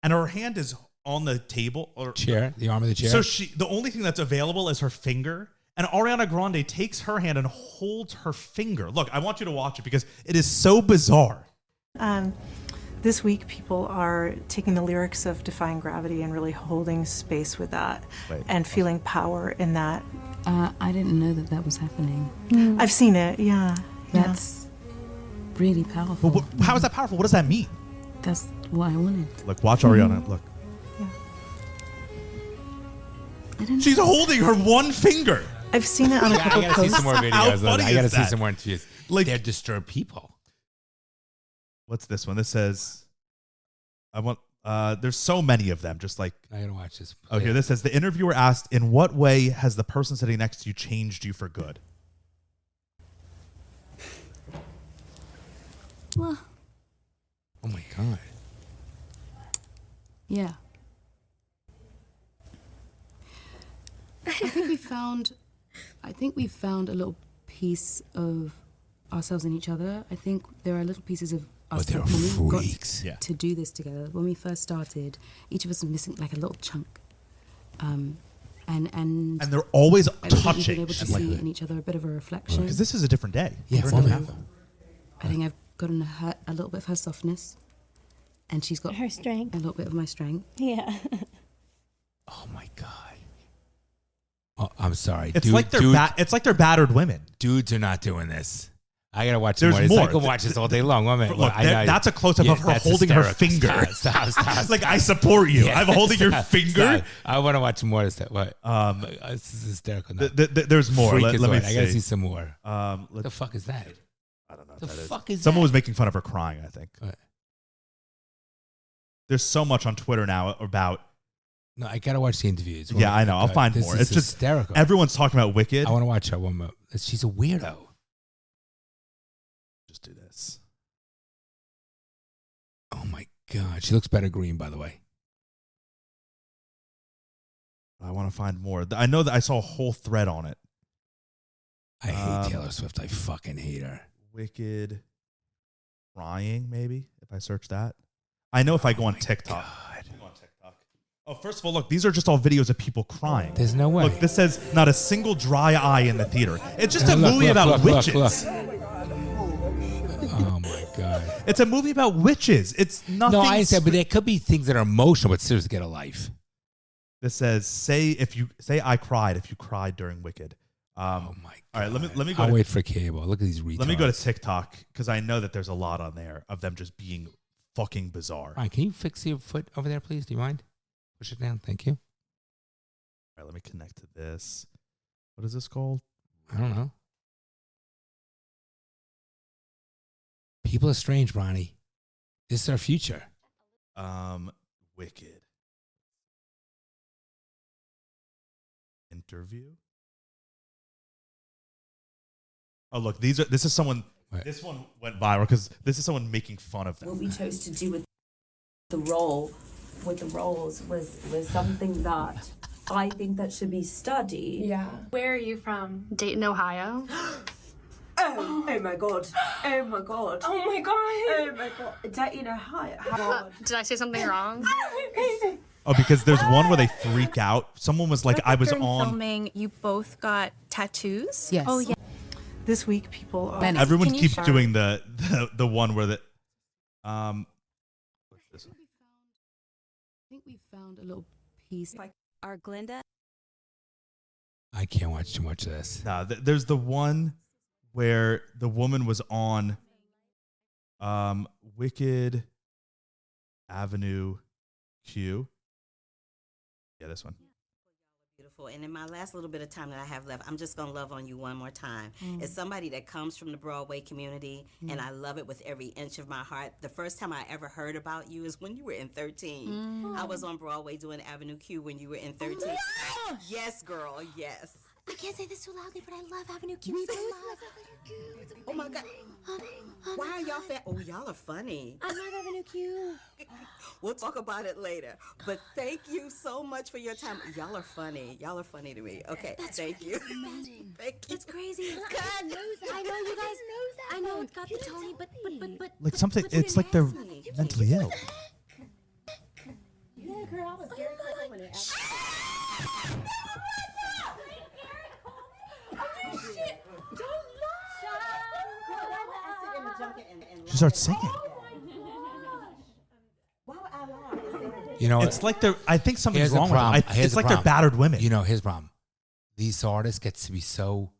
and her hand is on the table or Chair, the arm of the chair. So the only thing that's available is her finger. And Ariana Grande takes her hand and holds her finger. Look, I want you to watch it because it is so bizarre. This week, people are taking the lyrics of Defying Gravity and really holding space with that and feeling power in that. I didn't know that was happening. I've seen it, yeah. That's really powerful. But how is that powerful? What does that mean? That's what I wanted. Look, watch Ariana. Look. She's holding her one finger. I've seen it on a couple I gotta see posts. some more How videos. funny I gotta is see that? some more interviews. Like, they're disturbed people. What's this one? This says, there's so many of them. Just like, I gotta watch this. Oh, here, this says, the interviewer asked, in what way has the person sitting next to you changed you for good? Well, Oh my God. yeah. I think we found a little piece of ourselves in each other. I think there are little pieces of us they're that when we freaks. got to do this together. When we first started, each of us was missing like a little chunk. And they're always I think we've touching. been able to see in each other a bit of a reflection. Because this is a different day. Yeah, Different woman. day. I think I've gotten a little bit of her softness, and she's got her strength. A little bit of my strength. Yeah. Oh my God. Oh, I'm sorry. It's like they're battered women. Dudes are not doing this. I gotta watch There's more. more. I can watch this all day long. Woman, Look, that's a close-up of her holding her finger. Stop. Like, I support you. Yeah, I'm holding your finger. Stop. I want to watch more of that. What? This is hysterical. No. There's more. Let me I see. gotta see some more. What the fuck is that? I don't know. The fuck is Someone that? was making fun of her crying, I think. What? There's so much on Twitter now about No, I gotta watch the interviews. Yeah, I know. I'll find this more. Is It's just hysterical. Everyone's talking about Wicked. I want to watch her one more. She's a weirdo. Just do this. Oh my god, she looks better green, by the way. I want to find more. I know that I saw a whole thread on it. I hate Taylor Swift. I fucking hate her. Wicked crying, maybe, if I search that. I know if I go on TikTok. Oh, first of all, look, these are just all videos of people crying. There's no way. Look, this says not a single dry eye in the theater. It's just a Look, movie look, about look, witches. Oh my god. It's a movie about witches. It's nothing. No, I said, but there could be things that are emotional, but seriously, get a life. This says, say I cried if you cried during Wicked. Oh my god. All right, let me go. I'll wait for cable. Look at these retards. Let me go to TikTok because I know that there's a lot on there of them just being fucking bizarre. Ryan, can you fix your foot over there, please? Do you mind? Push it down. Thank you. All right, let me connect to this. What is this called? I don't know. People are strange, Ronnie. This is our future. Wicked. Interview. Oh, look, this is someone. What? This one went viral because this is someone making fun of them. What we chose to do with the roles was something that I think that should be studied. Yeah. Where are you from? Dayton, Ohio. Oh my god. Oh my god. Oh my god. Oh my god. Dayton, Ohio. Did I say something wrong? Oh, because there's one where they freak out. Someone was like, I was During on. filming, you both got tattoos? Yes. Oh, yeah. This week, people are. Everyone Can you keeps share? doing the one where what's this one? I think we found a little piece. Our Glinda. I can't watch too much of this. Nah, there's the one where the woman was on Wicked Avenue Q. Yeah, this one. Beautiful. And in my last little bit of time that I have left, I'm just going to love on you one more time. Mm. As somebody that comes from the Broadway community, and I love it with every inch of my heart, the first time I ever heard about you is when you were in 13. I was on Broadway doing Avenue Q when you were in 13. Yes, girl, yes. I can't say this too loudly, but I love Avenue Q so much. Oh, my God. Why are y'all Oh, y'all are funny. I love Avenue Q. We'll talk about it later. But thank you so much for your time. Y'all are funny. Y'all are funny to me. Okay, thank you. Amazing. Thank you. It's crazy. I know you guys know that. I know it got the Tony, but. Like something, it's like they're mentally ill. Yeah, girl, I was Gary Cole when it She starts singing. You know, It's like they're. I think something's here's the wrong with them. problem. It's Here's the like they're problem. battered women. You know, here's the problem. These artists get to be so,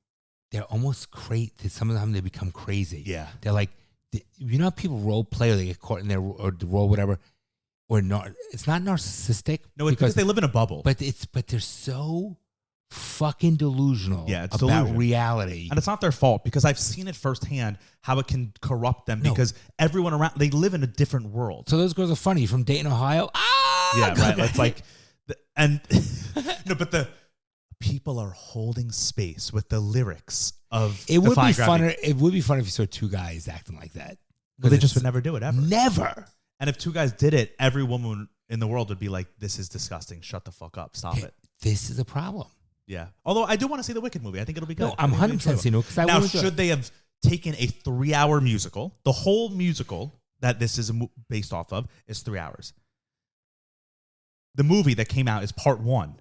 they're almost crazy. Some of them, they become crazy. Yeah. They're like, you know how people role play or they get caught in their or the role, whatever, or not. It's not narcissistic. No, it's because they live in a bubble. But they're so fucking delusional Yeah, it's about delusion. reality. And it's not their fault because I've seen it firsthand how it can corrupt them because everyone around, they live in a different world. So those girls are funny from Dayton, Ohio. Yeah, right. It's like, no, but the people are holding space with the lyrics of. It would be Defying Gravity. funner. It would be fun if you saw two guys acting like that. Well, they just would never do it ever. Never. And if two guys did it, every woman in the world would be like, "This is disgusting. Shut the fuck up. Stop it." This is a problem. Yeah. Although I do want to see the Wicked movie. I think it'll be good. No, I'm 100% seeing it because I now, want to. should they have taken a 3-hour musical? The whole musical that this is based off of is 3 hours. The movie that came out is part 1.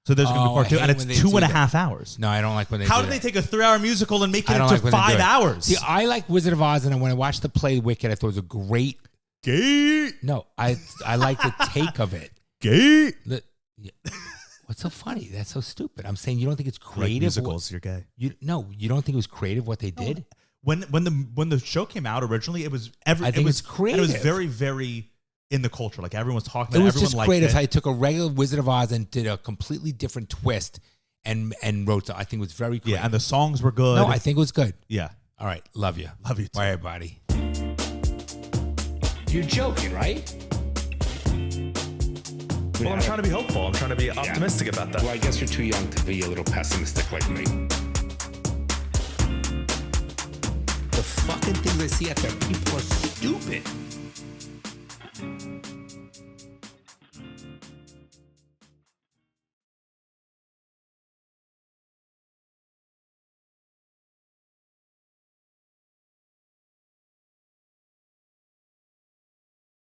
So there's going to be part 2, and it's 2.5 hours. No, I don't like when they How do did that. they take a 3-hour musical and make it I don't into like when they do 5 it. hours? See, I like Wizard of Oz, and when I watched the play Wicked, I thought it was a great. Gay. No, I like the take of it. Gay. What's so funny? That's so stupid. I'm saying you don't think it's creative. Like musicals, you're gay. You don't think it was creative what they did? When the show came out originally, it was I think it's creative. And it was very, very in the culture. Like everyone was talking It about it. was Everyone just liked creative it. how you took a regular Wizard of Oz and did a completely different twist and wrote. I think it was very creative. Yeah, and the songs were good. No, I think it was good. Yeah. All right, love you. Love you too. Bye, everybody. You're joking, right? Well, I'm trying to be hopeful. I'm trying to be optimistic about that. Well, I guess you're too young to be a little pessimistic like me. The fucking things I see out there, people are stupid.